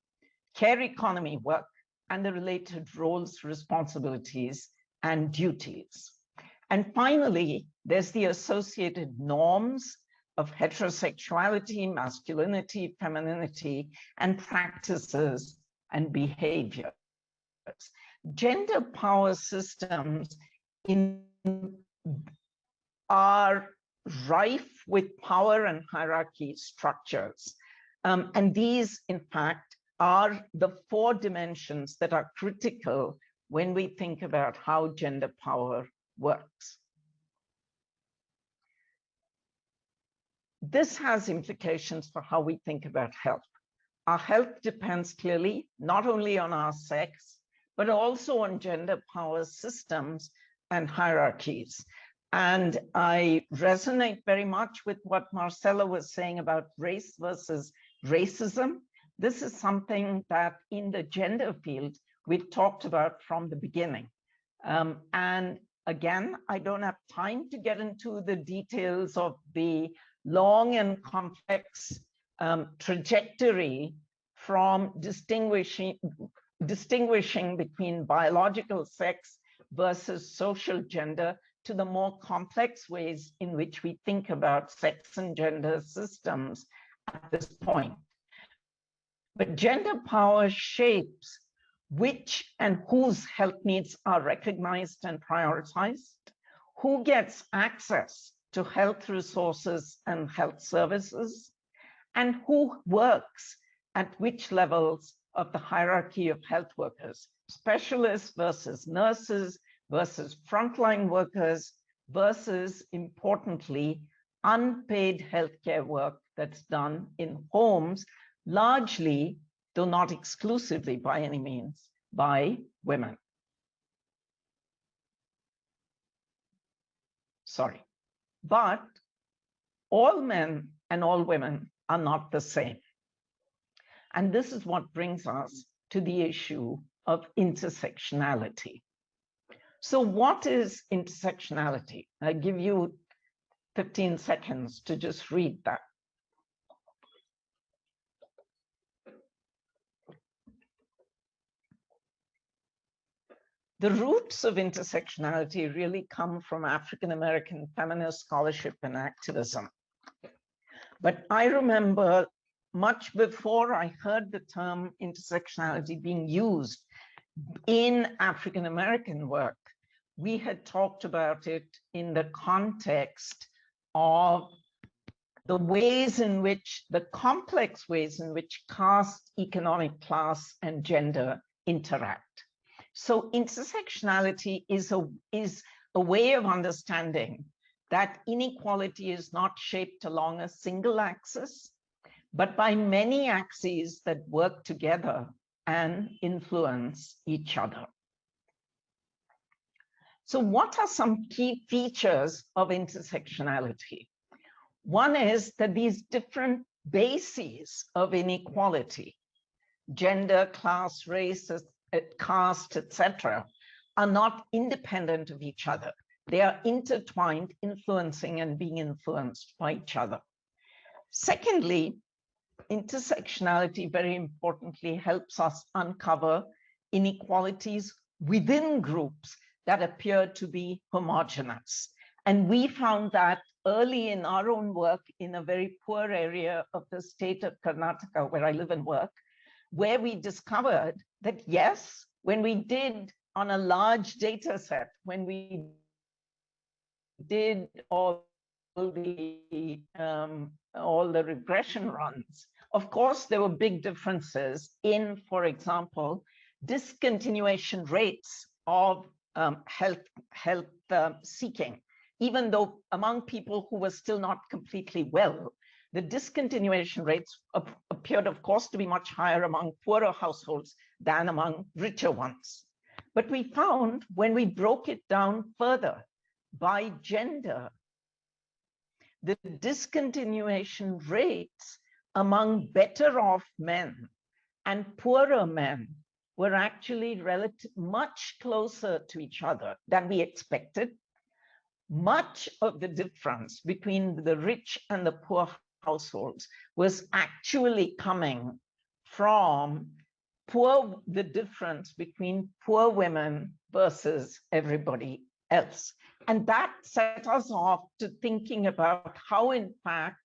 care economy work, and the related roles, responsibilities, and duties. And finally, there's the associated norms of heterosexuality, masculinity, femininity, and practices and behaviors. Gender power systems are rife with power and hierarchy structures. And these, in fact, are the 4 dimensions that are critical when we think about how gender power works. This has implications for how we think about health. Our health depends clearly not only on our sex, but also on gender power systems and hierarchies. And I resonate very much with what Marcella was saying about race versus racism. This is something that in the gender field, we've talked about from the beginning. And again, I don't have time to get into the details of the long and complex trajectory from distinguishing between biological sex versus social gender to the more complex ways in which we think about sex and gender systems at this point. But gender power shapes which and whose health needs are recognized and prioritized, who gets access to health resources and health services, and who works at which levels of the hierarchy of health workers, specialists versus nurses versus frontline workers versus, importantly, unpaid healthcare work that's done in homes, largely, though not exclusively by any means, by women. Sorry. But all men and all women are not the same. And this is what brings us to the issue of intersectionality. So what is intersectionality? I give you 15 seconds to just read that. The roots of intersectionality really come from African-American feminist scholarship and activism. But I remember much before I heard the term intersectionality being used in African American work, we had talked about it in the context of the ways in which, the complex ways in which caste, economic class, and gender interact. So intersectionality is a way of understanding that inequality is not shaped along a single axis, but by many axes that work together and influence each other. So what are some key features of intersectionality? One is that these different bases of inequality, gender, class, race, caste, etc., are not independent of each other. They are intertwined, influencing and being influenced by each other. Secondly, intersectionality, very importantly, helps us uncover inequalities within groups that appear to be homogeneous. And we found that early in our own work in a very poor area of the state of Karnataka, where I live and work, where we discovered that, yes, when we did on a large data set, when we did all the regression runs, of course, there were big differences in, for example, discontinuation rates of health seeking. Even though among people who were still not completely well, the discontinuation rates appeared, of course, to be much higher among poorer households than among richer ones. But we found when we broke it down further by gender, the discontinuation rates among better off men and poorer men were actually much closer to each other than we expected. Much of the difference between the rich and the poor households was actually coming from the difference between poor women versus everybody else. And that set us off to thinking about how, in fact,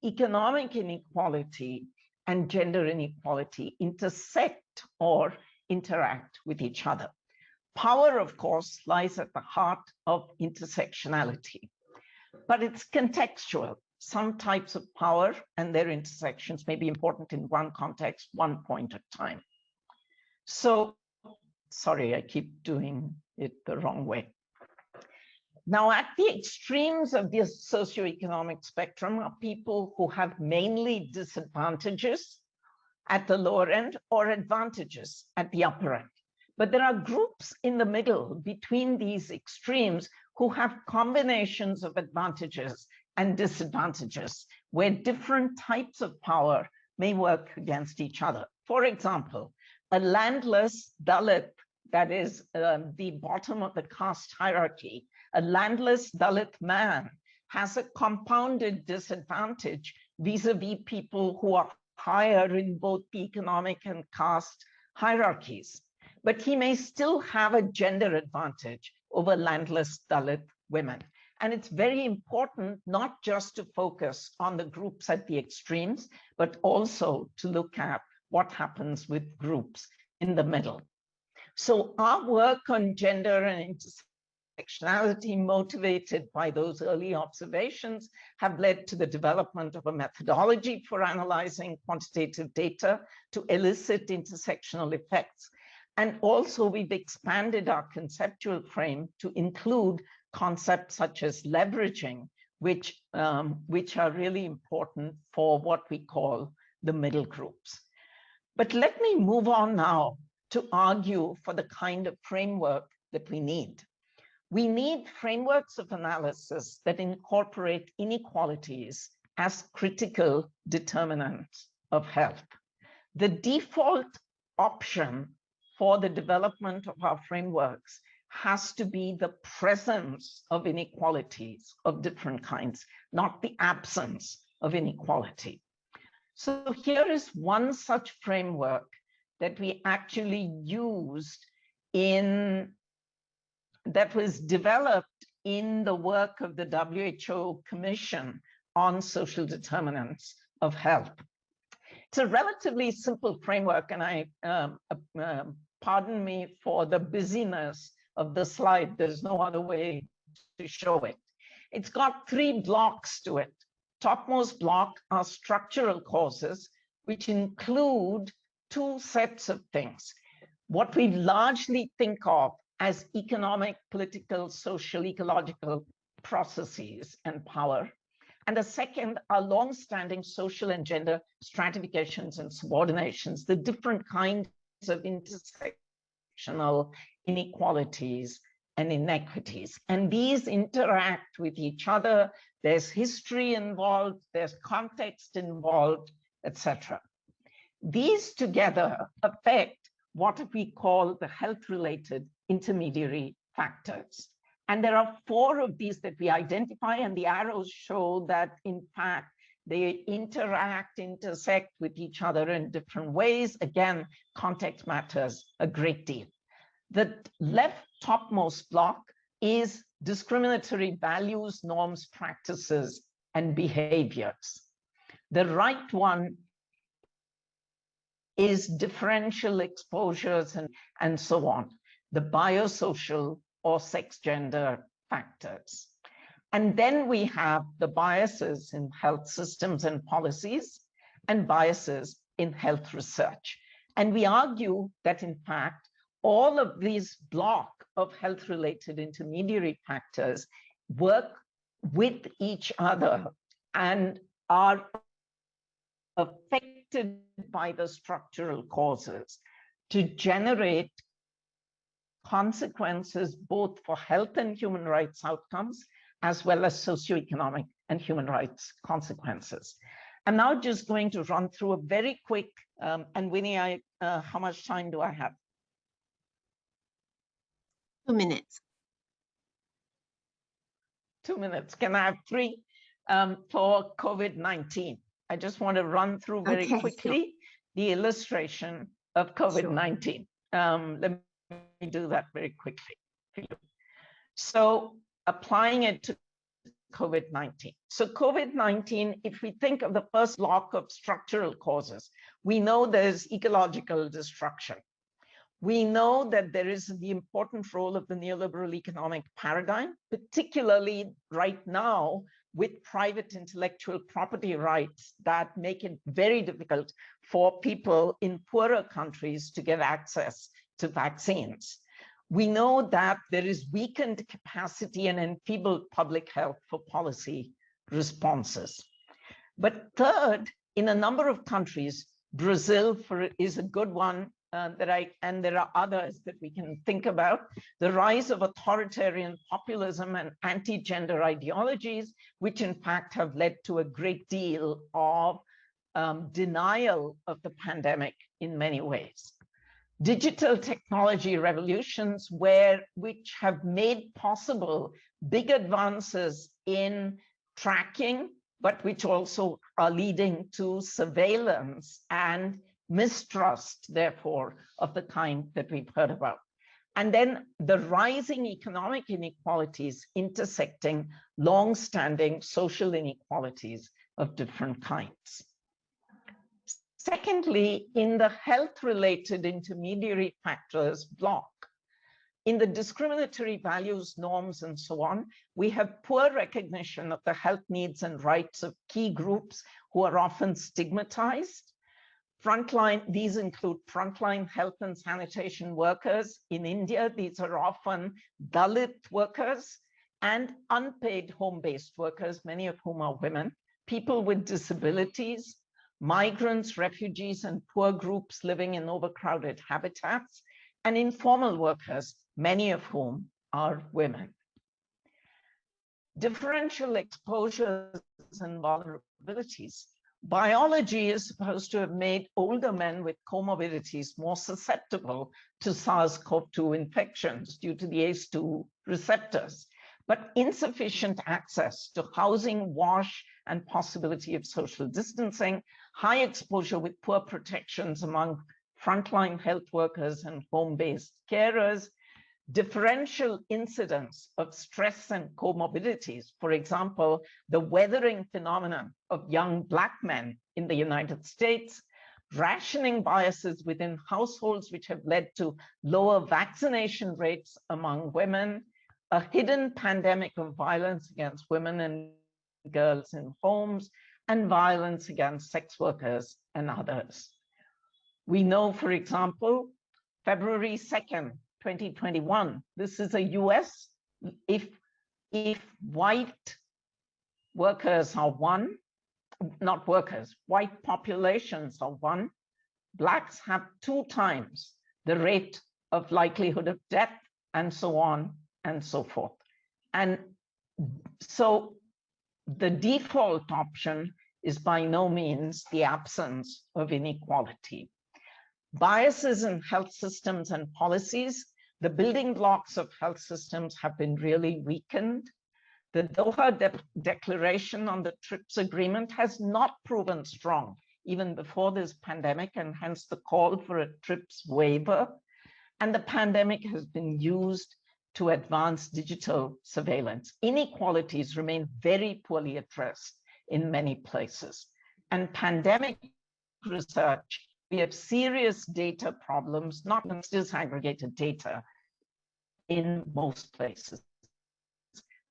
economic inequality and gender inequality intersect or interact with each other. Power, of course, lies at the heart of intersectionality, but it's contextual. Some types of power and their intersections may be important in one context, one point at a time. So, sorry, I keep doing it the wrong way. Now, at the extremes of the socioeconomic spectrum are people who have mainly disadvantages at the lower end or advantages at the upper end. But there are groups in the middle between these extremes who have combinations of advantages and disadvantages, where different types of power may work against each other. For example, a landless Dalit, that is the bottom of the caste hierarchy, a landless Dalit man has a compounded disadvantage vis-a-vis people who are higher in both the economic and caste hierarchies. But he may still have a gender advantage over landless Dalit women. And it's very important not just to focus on the groups at the extremes, but also to look at what happens with groups in the middle. So our work on gender and intersectionality, motivated by those early observations, have led to the development of a methodology for analyzing quantitative data to elicit intersectional effects. And also we've expanded our conceptual frame to include concepts such as leveraging, which are really important for what we call the middle groups. But let me move on now to argue for the kind of framework that we need. We need frameworks of analysis that incorporate inequalities as critical determinants of health. The default option for the development of our frameworks has to be the presence of inequalities of different kinds, not the absence of inequality. So here is one such framework that we actually used that was developed in the work of the WHO Commission on Social Determinants of health. It's a relatively simple framework, and pardon me for the busyness of the slide. There's no other way to show it. It's got 3 blocks to it. Topmost block are structural causes, which include 2 sets of things. What we largely think of as economic, political, social, ecological processes and power. And the second are long-standing social and gender stratifications and subordinations, the different kinds of intersectional inequalities and inequities. And these interact with each other. There's history involved, there's context involved, etc. These together affect what we call the health-related intermediary factors. And there are 4 of these that we identify, and the arrows show that, in fact, they interact, intersect with each other in different ways. Again, context matters a great deal. The left topmost block is discriminatory values, norms, practices, and behaviors. The right one is differential exposures and so on, the biosocial or sex gender factors. And then we have the biases in health systems and policies and biases in health research. And we argue that, in fact, all of these block of health-related intermediary factors work with each other and are affected by the structural causes to generate consequences both for health and human rights outcomes, as well as socioeconomic and human rights consequences. I'm now just going to run through a very quick, and Winnie, how much time do I have? 2 minutes. 2 minutes. Can I have 3 for COVID-19? I just want to run through very quickly the illustration of COVID-19. Let me do that very quickly. So applying it to COVID-19. So COVID-19, if we think of the first block of structural causes, we know there's ecological destruction. We know that there is the important role of the neoliberal economic paradigm, particularly right now with private intellectual property rights that make it very difficult for people in poorer countries to get access to vaccines. We know that there is weakened capacity and enfeebled public health for policy responses. But third, in a number of countries, Brazil is a good one, and there are others that we can think about. The rise of authoritarian populism and anti-gender ideologies, which in fact have led to a great deal of denial of the pandemic in many ways. Digital technology revolutions, which have made possible big advances in tracking, but which also are leading to surveillance and mistrust, therefore, of the kind that we've heard about. And then the rising economic inequalities intersecting long-standing social inequalities of different kinds. Secondly, in the health-related intermediary factors block, in the discriminatory values, norms, and so on, we have poor recognition of the health needs and rights of key groups who are often stigmatized. These include frontline health and sanitation workers in India. These are often Dalit workers and unpaid home-based workers, many of whom are women, people with disabilities, migrants, refugees, and poor groups living in overcrowded habitats, and informal workers, many of whom are women. Differential exposures and vulnerabilities. Biology is supposed to have made older men with comorbidities more susceptible to SARS-CoV-2 infections due to the ACE2 receptors, but insufficient access to housing, wash, and possibility of social distancing, high exposure with poor protections among frontline health workers and home-based carers, differential incidence of stress and comorbidities. For example, the weathering phenomenon of young Black men in the United States, rationing biases within households, which have led to lower vaccination rates among women, a hidden pandemic of violence against women and girls in homes, and violence against sex workers and others. We know, for example, February 2nd, 2021, this is a US, if white workers are one, not workers, white populations are one, Blacks have 2 times the rate of likelihood of death, and so on and so forth. And so the default option is by no means the absence of inequality. Biases in health systems and policies, the building blocks of health systems have been really weakened. The Doha Declaration on the TRIPS agreement has not proven strong even before this pandemic, and hence the call for a TRIPS waiver. And the pandemic has been used to advance digital surveillance. Inequalities remain very poorly addressed in many places. And pandemic research, we have serious data problems, not disaggregated data in most places.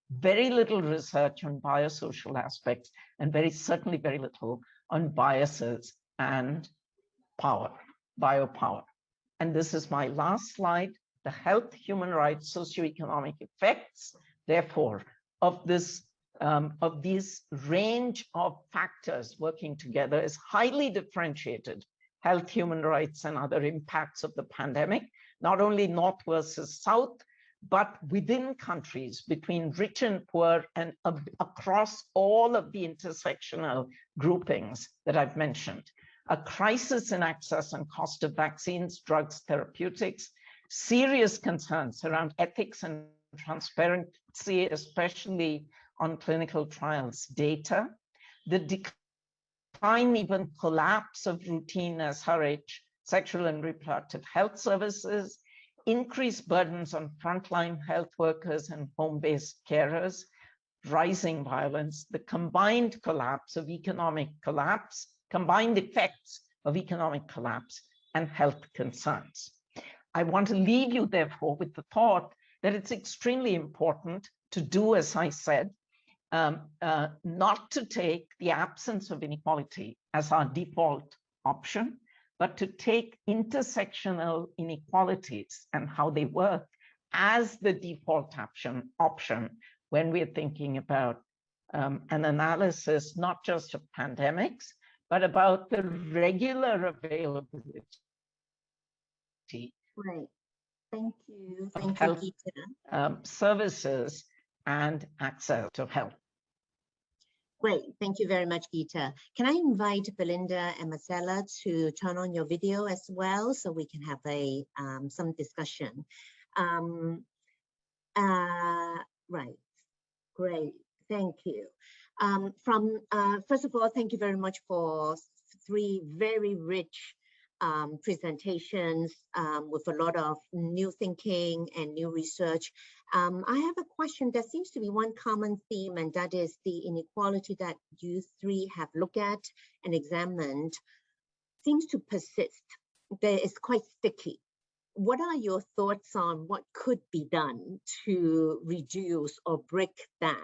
Very little research on biosocial aspects, and certainly very little on biases and power, biopower. And this is my last slide. The health, human rights, socioeconomic effects, therefore, of this of these range of factors working together is highly differentiated. Health, human rights, and other impacts of the pandemic, not only North versus South, but within countries, between rich and poor, and across all of the intersectional groupings that I've mentioned. A crisis in access and cost of vaccines, drugs, therapeutics, serious concerns around ethics and transparency, especially on clinical trials data, the decline, even collapse of routine SRH, sexual and reproductive health services, increased burdens on frontline health workers and home-based carers, rising violence, the combined collapse of economic collapse, combined effects of economic collapse and health concerns. I want to leave you, therefore, with the thought that it's extremely important to do, as I said, not to take the absence of inequality as our default option, but to take intersectional inequalities and how they work as the default option when we're thinking about an analysis, not just of pandemics, but about the regular availability. Right. Thank you. Of Thank health you, Gita. Services and access to health. Great. Thank you very much, Gita. Can I invite Belinda and Marcella to turn on your video as well so we can have a some discussion? Right. Great. Thank you. First of all, thank you very much for 3 very rich presentations with a lot of new thinking and new research. I have a question. There seems to be one common theme, and that is the inequality that you 3 have looked at and examined seems to persist. It's quite sticky. What are your thoughts on what could be done to reduce or break that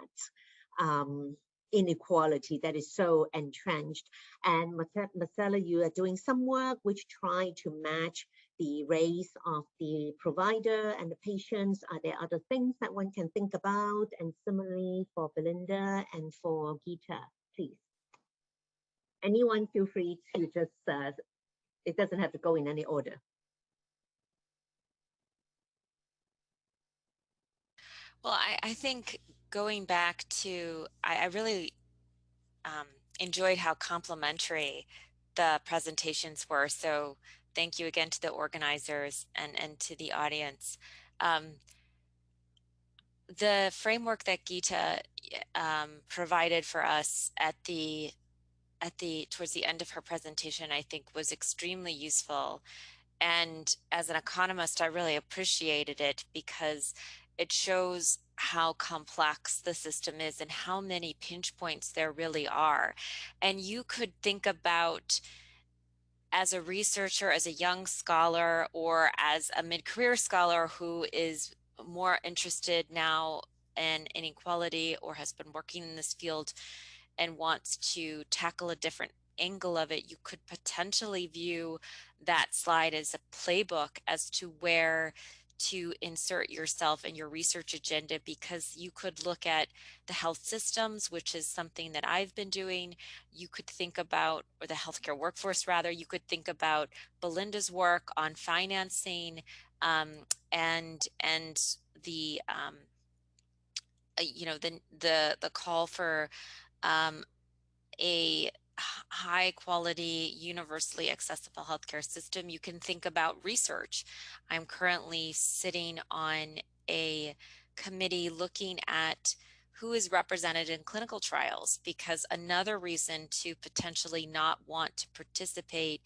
inequality that is so entrenched? And Marcella, you are doing some work which try to match the race of the provider and the patients. Are there other things that one can think about? And similarly for Belinda and for Gita, please. Anyone feel free to just, it doesn't have to go in any order. Well, I think going back to, I really enjoyed how complimentary the presentations were. So thank you again to the organizers and to the audience. The framework that Gita provided for us towards the end of her presentation, I think was extremely useful. And as an economist, I really appreciated it because it shows how complex the system is and how many pinch points there really are. And you could think about, as a researcher, as a young scholar, or as a mid-career scholar who is more interested now in inequality or has been working in this field and wants to tackle a different angle of it, you could potentially view that slide as a playbook as to where to insert yourself in your research agenda, because you could look at the health systems, which is something that I've been doing. You could think about, or the healthcare workforce rather, you could think about Belinda's work on financing, and the you know, the call for a high quality, universally accessible healthcare system. You can think about research. I'm currently sitting on a committee looking at who is represented in clinical trials, because another reason to potentially not want to participate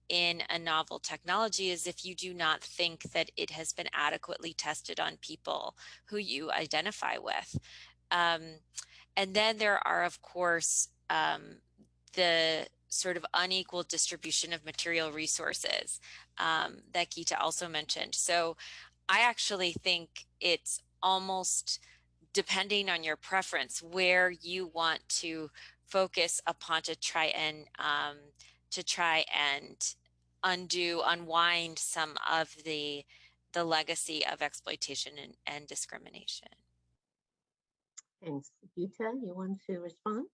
in a novel technology is if you do not think that it has been adequately tested on people who you identify with. And then there are, of course, the sort of unequal distribution of material resources that Geeta also mentioned. So I actually think it's almost, depending on your preference, where you want to focus upon to try and unwind some of the legacy of exploitation and discrimination. Thanks. Geeta, you want to respond?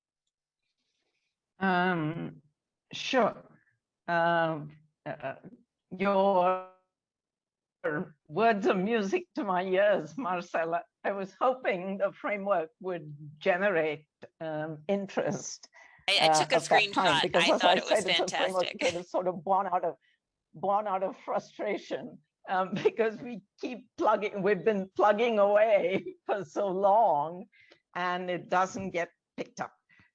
Sure. Your words of music to my ears, Marcella. I was hoping the framework would generate interest. I took a screenshot. Because, I as thought I it was said, it's a framework fantastic. that is sort of born out of frustration, because we keep plugging. We've been plugging away for so long, and it doesn't get picked up.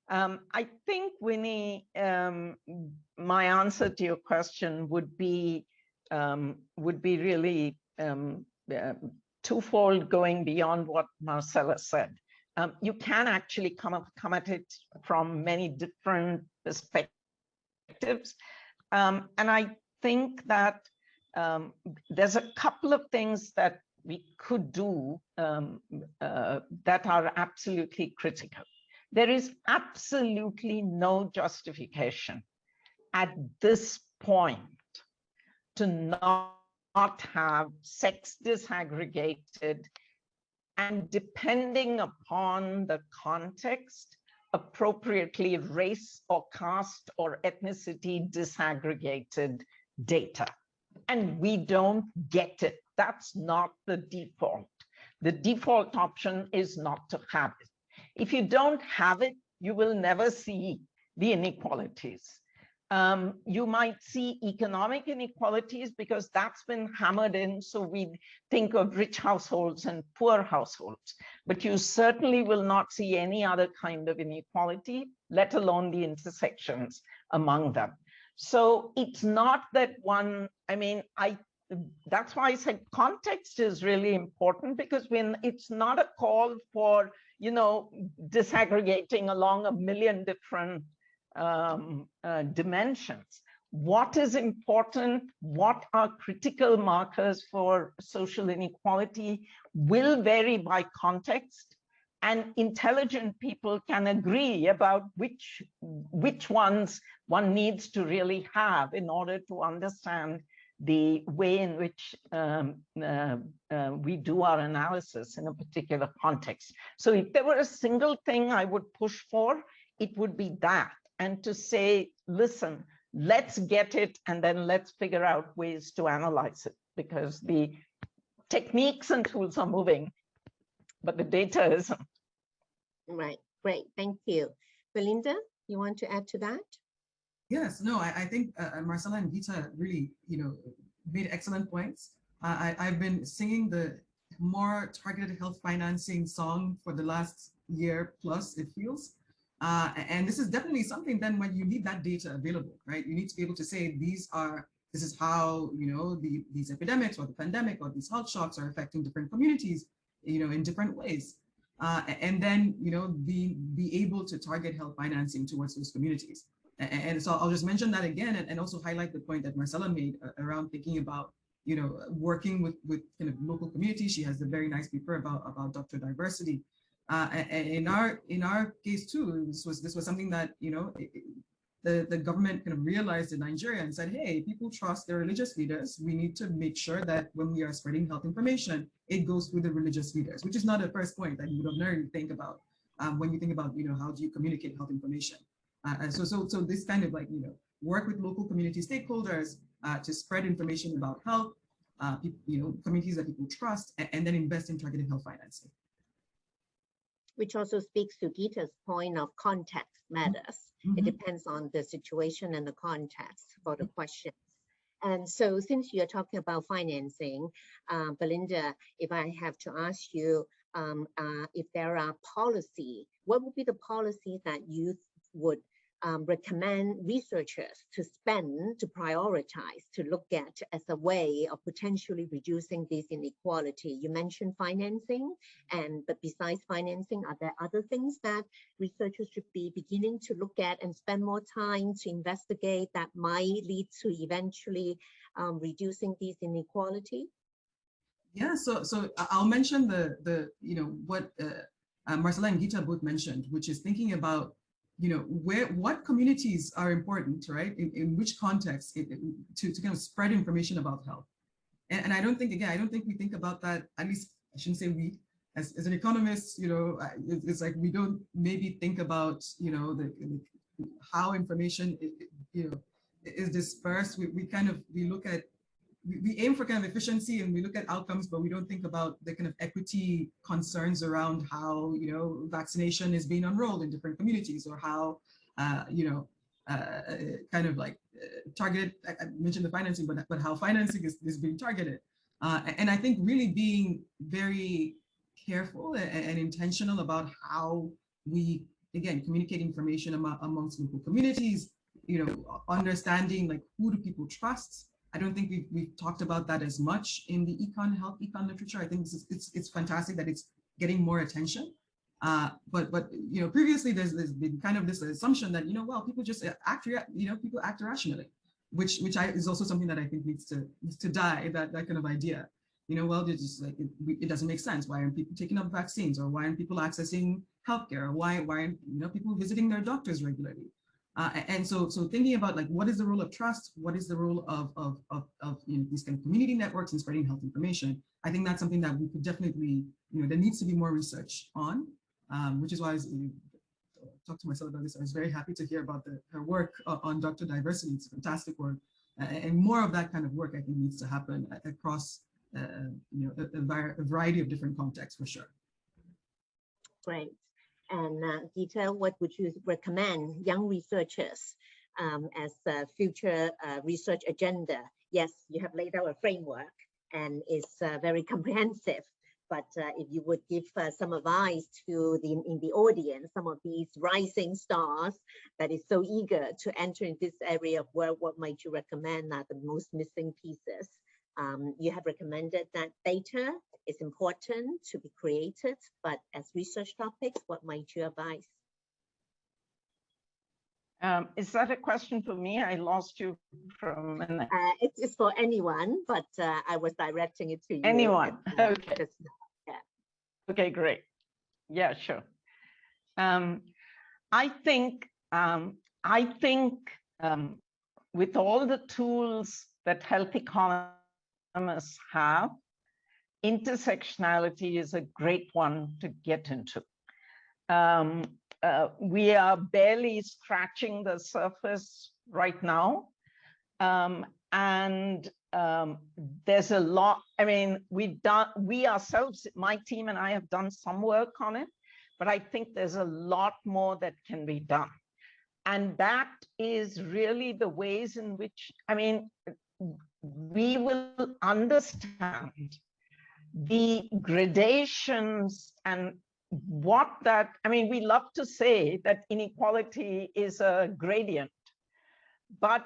I think, Winnie, my answer to your question would be really twofold, going beyond what Marcella said. You can actually come at it from many different perspectives. And I think that there's a couple of things that we could do that are absolutely critical. There is absolutely no justification at this point to not have sex disaggregated and, depending upon the context, appropriately race or caste or ethnicity disaggregated data. And we don't get it. That's not the default. The default option is not to have it. If you don't have it, you will never see the inequalities. You might see economic inequalities because that's been hammered in. So we think of rich households and poor households, but you certainly will not see any other kind of inequality, let alone the intersections among them. So it's not that one, I mean, that's why I said context is really important, because when it's not a call for, you know, disaggregating along a million different dimensions. What is important, what are critical markers for social inequality will vary by context, and intelligent people can agree about which ones one needs to really have in order to understand the way in which we do our analysis in a particular context. So if there were a single thing I would push for, it would be that. And to say, listen, let's get it, and then let's figure out ways to analyze it, because the techniques and tools are moving, but the data isn't. Right, great, thank you. Belinda, you want to add to that? Yes, no, I think Marcella and Geeta really, made excellent points. I've been singing the more targeted health financing song for the last year plus, it feels. And this is definitely something then when you need that data available, right? You need to be able to say, this is how, these epidemics or the pandemic or these health shocks are affecting different communities. in different ways. And then, be able to target health financing towards those communities. And so I'll just mention that again, and also highlight the point that Marcella made around thinking about, working with kind of local communities. She has a very nice paper about doctor diversity. And in our case too, this was something that, the government kind of realized in Nigeria and said, hey, people trust their religious leaders. We need to make sure that when we are spreading health information, it goes through the religious leaders, which is not a first point that you would ordinarily think about when you think about, how do you communicate health information. So this kind of like, work with local community stakeholders to spread information about health, communities that people trust, and then invest in targeted health financing. Which also speaks to Gita's point of context matters. Mm-hmm. It depends on the situation and the context for the questions. And so since you're talking about financing, Belinda, if I have to ask you if there are policy, what would be the policy that you would recommend researchers to spend, to prioritize, to look at as a way of potentially reducing this inequality? You mentioned financing, but besides financing, are there other things that researchers should be beginning to look at and spend more time to investigate that might lead to eventually reducing this inequality? Yeah, so I'll mention what Marcella and Gita both mentioned, which is thinking about what communities are important, right? In which context to kind of spread information about health. And I don't think we think about that, at least I shouldn't say we, as an economist, it's like we don't maybe think about, how information, is dispersed. We aim for kind of efficiency and we look at outcomes, but we don't think about the kind of equity concerns around how, vaccination is being unrolled in different communities, or how, kind of like targeted, I mentioned the financing, but how financing is being targeted. And I think really being very careful and intentional about how we, again, communicate information amongst local communities, understanding like who do people trust. I don't think we've talked about that as much in the health econ literature. I think it's fantastic that it's getting more attention. But previously there's been kind of this assumption that people just act people act irrationally, which is also something that I think needs to die. That kind of idea. It's just like it doesn't make sense. Why aren't people taking up vaccines, or why aren't people accessing healthcare, or why aren't people visiting their doctors regularly? And so thinking about like what is the role of trust, what is the role of these kind of community networks and spreading health information, I think that's something that we could definitely, there needs to be more research on, which is why I talked to Marcella about this. I was very happy to hear about her work on doctor diversity. It's fantastic work, and more of that kind of work I think needs to happen across a variety of different contexts for sure. Great. And Gita, what would you recommend young researchers as a future research agenda? Yes, you have laid out a framework and it's very comprehensive, but if you would give some advice to in the audience, some of these rising stars that is so eager to enter in this area of work, what might you recommend are the most missing pieces? You have recommended that data is important to be created, but as research topics, what might you advise? Is that a question for me? I lost you from a minute. It's for anyone, but I was directing it to you. Anyone, okay. Yeah. Okay, great. Yeah, sure. I think with all the tools that health economists have, intersectionality is a great one to get into. We are barely scratching the surface right now. And there's a lot, I mean, we ourselves, my team and I have done some work on it, but I think there's a lot more that can be done. And that is really the ways in which, I mean, we will understand the gradations and what that, I mean, we love to say that inequality is a gradient, but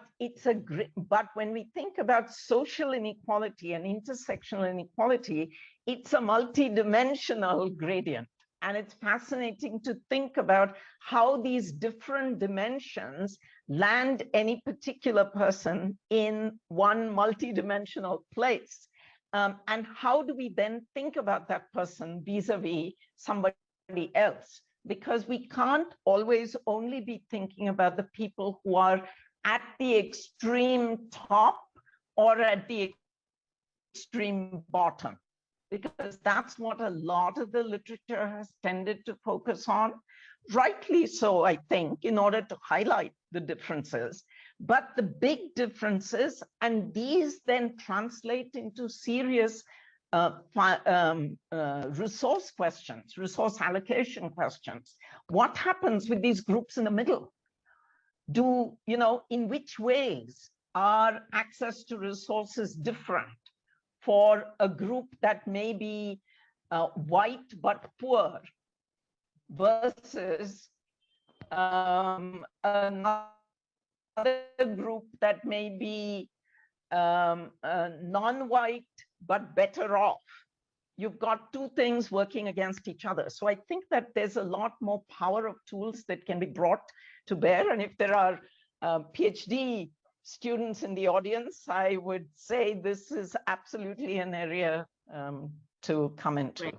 but when we think about social inequality and intersectional inequality, it's a multi-dimensional gradient. And it's fascinating to think about how these different dimensions land any particular person in one multi-dimensional place. And how do we then think about that person vis-a-vis somebody else? Because we can't always only be thinking about the people who are at the extreme top or at the extreme bottom, because that's what a lot of the literature has tended to focus on, rightly so, I think, in order to highlight the differences, but the big differences, and these then translate into serious resource questions, resource allocation questions. What happens with these groups in the middle? In which ways are access to resources different for a group that may be white but poor versus another group that may be non-white but better off? You've got two things working against each other. So I think that there's a lot more power of tools that can be brought to bear. And if there are PhD students in the audience, I would say this is absolutely an area to come into. Right.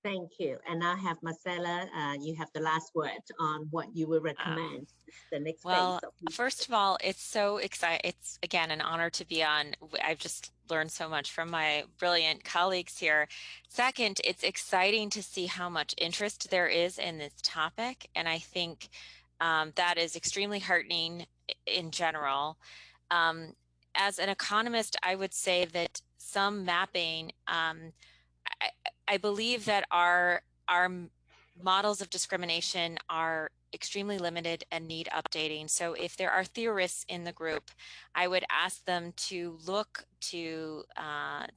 Thank you. And now have Marcella, you have the last word on what you would recommend the next phase. Well, first of all, it's so exciting. It's, again, an honor to be on. I've just learned so much from my brilliant colleagues here. Second, it's exciting to see how much interest there is in this topic. And I think that is extremely heartening in general. As an economist, I would say that some mapping, I believe that our models of discrimination are extremely limited and need updating. So if there are theorists in the group, I would ask them to look to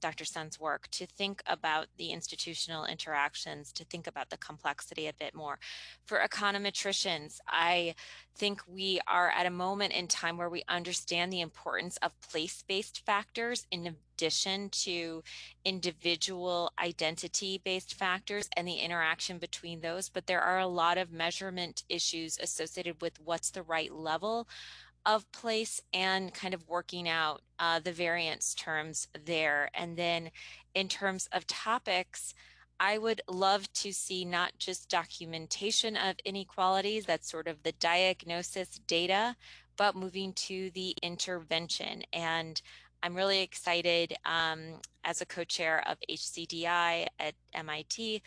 Dr. Sun's work, to think about the institutional interactions, to think about the complexity a bit more. For econometricians, I think we are at a moment in time where we understand the importance of place-based factors in addition to individual identity-based factors and the interaction between those, but there are a lot of measurement issues associated with what's the right level of place and kind of working out the variance terms there. And then in terms of topics, I would love to see not just documentation of inequalities, that's sort of the diagnosis data, but moving to the intervention. And I'm really excited as a co-chair of HCDI at MIT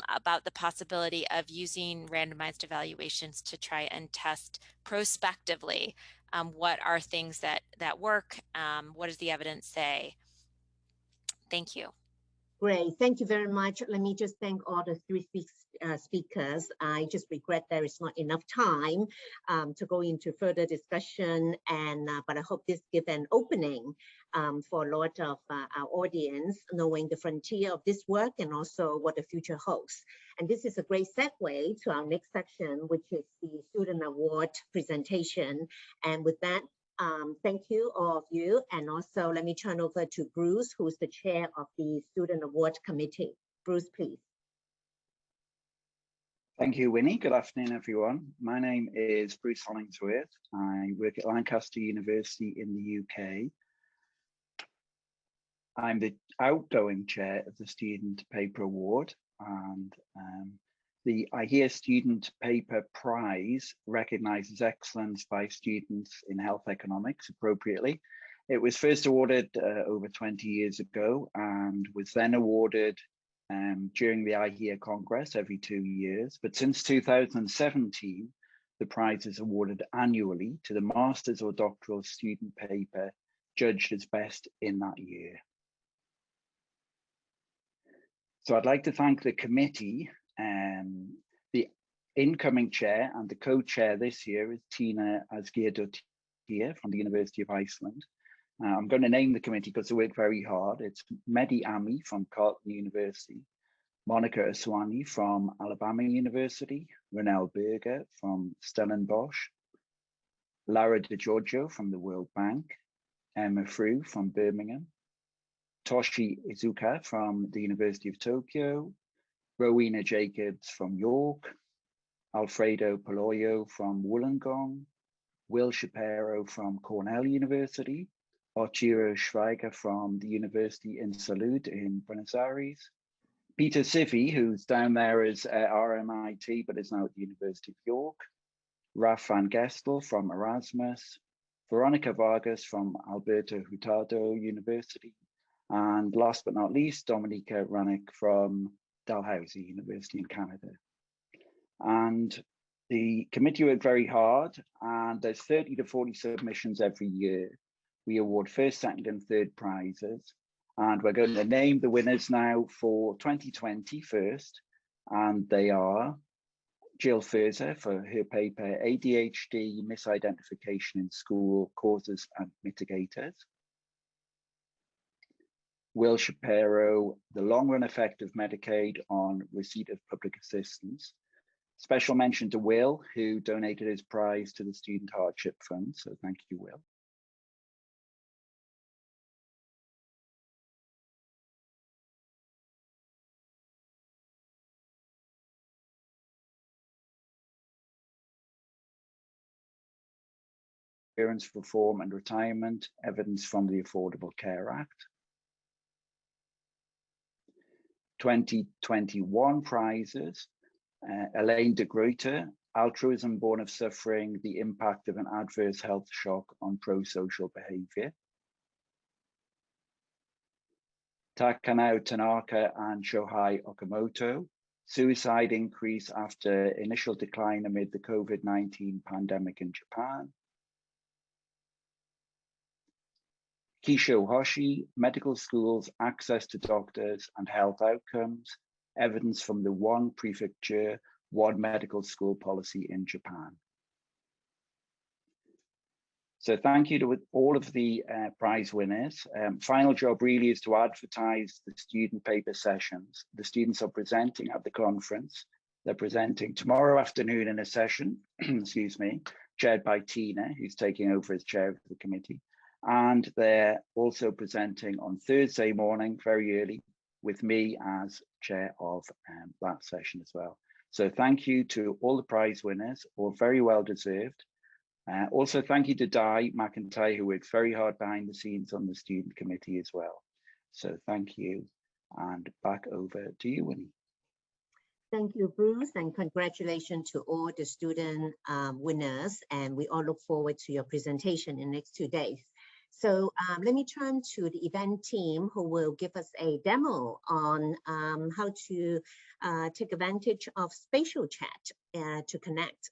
about the possibility of using randomized evaluations to try and test prospectively what are things that work, what does the evidence say. Thank you. Great, thank you very much. Let me just thank all the three speakers. I just regret there is not enough time to go into further discussion, but I hope this gives an opening for a lot of our audience, knowing the frontier of this work and also what the future holds. And this is a great segue to our next section, which is the Student Award presentation. And with that, thank you, all of you. And also let me turn over to Bruce, who's the chair of the Student Award Committee. Bruce, please. Thank you, Winnie. Good afternoon, everyone. My name is Bruce Hollingsworth. I work at Lancaster University in the UK. I'm the outgoing chair of the Student Paper Award, and the iHEA Student Paper Prize recognises excellence by students in health economics appropriately. It was first awarded over 20 years ago and was then awarded during the iHEA Congress every 2 years. But since 2017, the prize is awarded annually to the master's or doctoral student paper judged as best in that year. So I'd like to thank the committee. The incoming chair and the co-chair this year is Tina Asgeir-Dottir from the University of Iceland. I'm going to name the committee because they work very hard. It's Mehdi Ami from Carleton University, Monica Aswani from Alabama University, Ronelle Berger from Stellenbosch, Lara Di Giorgio from the World Bank, Emma Frew from Birmingham, Toshi Izuka from the University of Tokyo, Rowena Jacobs from York, Alfredo Paloyo from Wollongong, Will Shapiro from Cornell University, Arturo Schweiger from the University in Salud in Buenos Aires, Peter Siffy, who's down there as RMIT, but is now at the University of York, Raf van Gestel from Erasmus, Veronica Vargas from Alberto Hurtado University, and last but not least, Dominika Ranik from Dalhousie University in Canada. And the committee worked very hard, and there's 30 to 40 submissions every year. We award first, second, and third prizes. And we're going to name the winners now for 2020 first. And they are Jill Furzer for her paper, ADHD Misidentification in School, Causes and Mitigators. Will Shapiro, The Long Run Effect of Medicaid on Receipt of Public Assistance. Special mention to Will, who donated his prize to the Student Hardship Fund. So thank you, Will. Parents Reform and Retirement, Evidence from the Affordable Care Act. 2021 prizes, Elaine de Gruyter, Altruism Born of Suffering, the Impact of an Adverse Health Shock on Pro-Social Behavior. Takanao Tanaka and Shohei Okamoto, Suicide Increase After Initial Decline Amid the COVID-19 Pandemic in Japan. Kisho Hoshi, Medical Schools, Access to Doctors and Health Outcomes, Evidence from the One Prefecture, One Medical School Policy in Japan. So thank you to all of the prize winners. Final job really is to advertise the student paper sessions. The students are presenting at the conference. They're presenting tomorrow afternoon in a session, excuse me, chaired by Tina, who's taking over as chair of the committee. And they're also presenting on Thursday morning, very early, with me as chair of that session as well. So thank you to all the prize winners, all very well deserved. Also, thank you to Di McIntyre, who worked very hard behind the scenes on the student committee as well. So thank you, and back over to you, Winnie. Thank you, Bruce, and congratulations to all the student winners. And we all look forward to your presentation in the next 2 days. So let me turn to the event team who will give us a demo on how to take advantage of spatial chat to connect.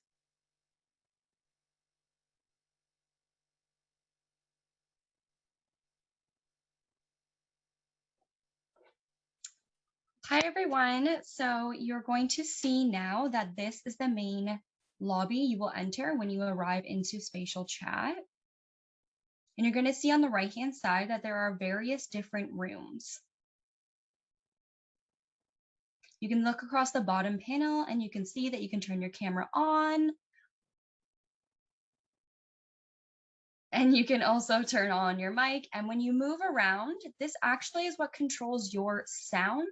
Hi, everyone. So you're going to see now that this is the main lobby you will enter when you arrive into spatial chat. And you're going to see on the right-hand side that there are various different rooms. You can look across the bottom panel and you can see that you can turn your camera on. And you can also turn on your mic. And when you move around, this actually is what controls your sound.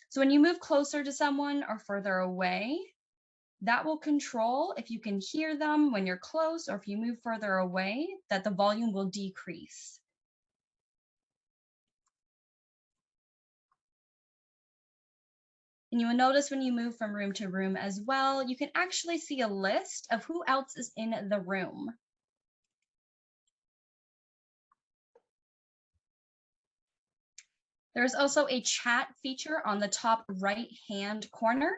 So when you move closer to someone or further away, that will control if you can hear them when you're close, or if you move further away, that the volume will decrease. And you will notice when you move from room to room as well, you can actually see a list of who else is in the room. There's also a chat feature on the top right-hand corner.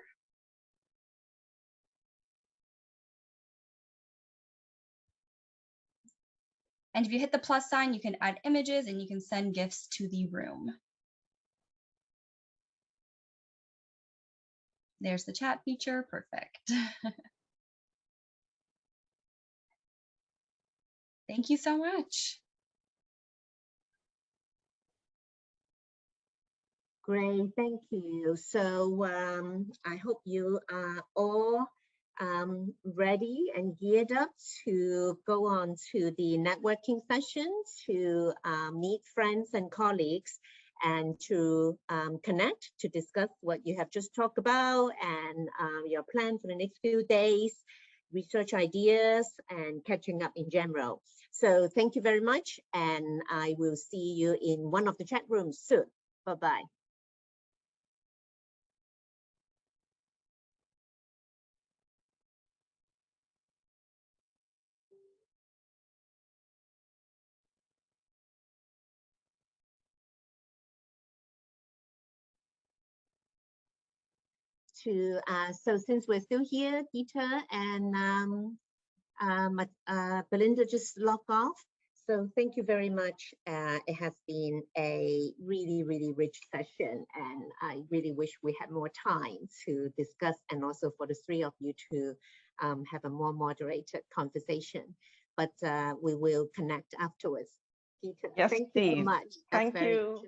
And if you hit the plus sign, you can add images and you can send GIFs to the room. There's the chat feature, perfect. Thank you so much. Great, thank you. So I hope you are all ready and geared up to go on to the networking session to meet friends and colleagues and to connect, to discuss what you have just talked about and your plan for the next few days, research ideas, and catching up in general. So thank you very much, and I will see you in one of the chat rooms soon. Bye-bye. So since we're still here, Geeta and Belinda just logged off. So thank you very much. It has been a really, really rich session, and I really wish we had more time to discuss and also for the three of you to have a more moderated conversation. But we will connect afterwards. Geeta, Yes, thank you so Steve. much. Thank you.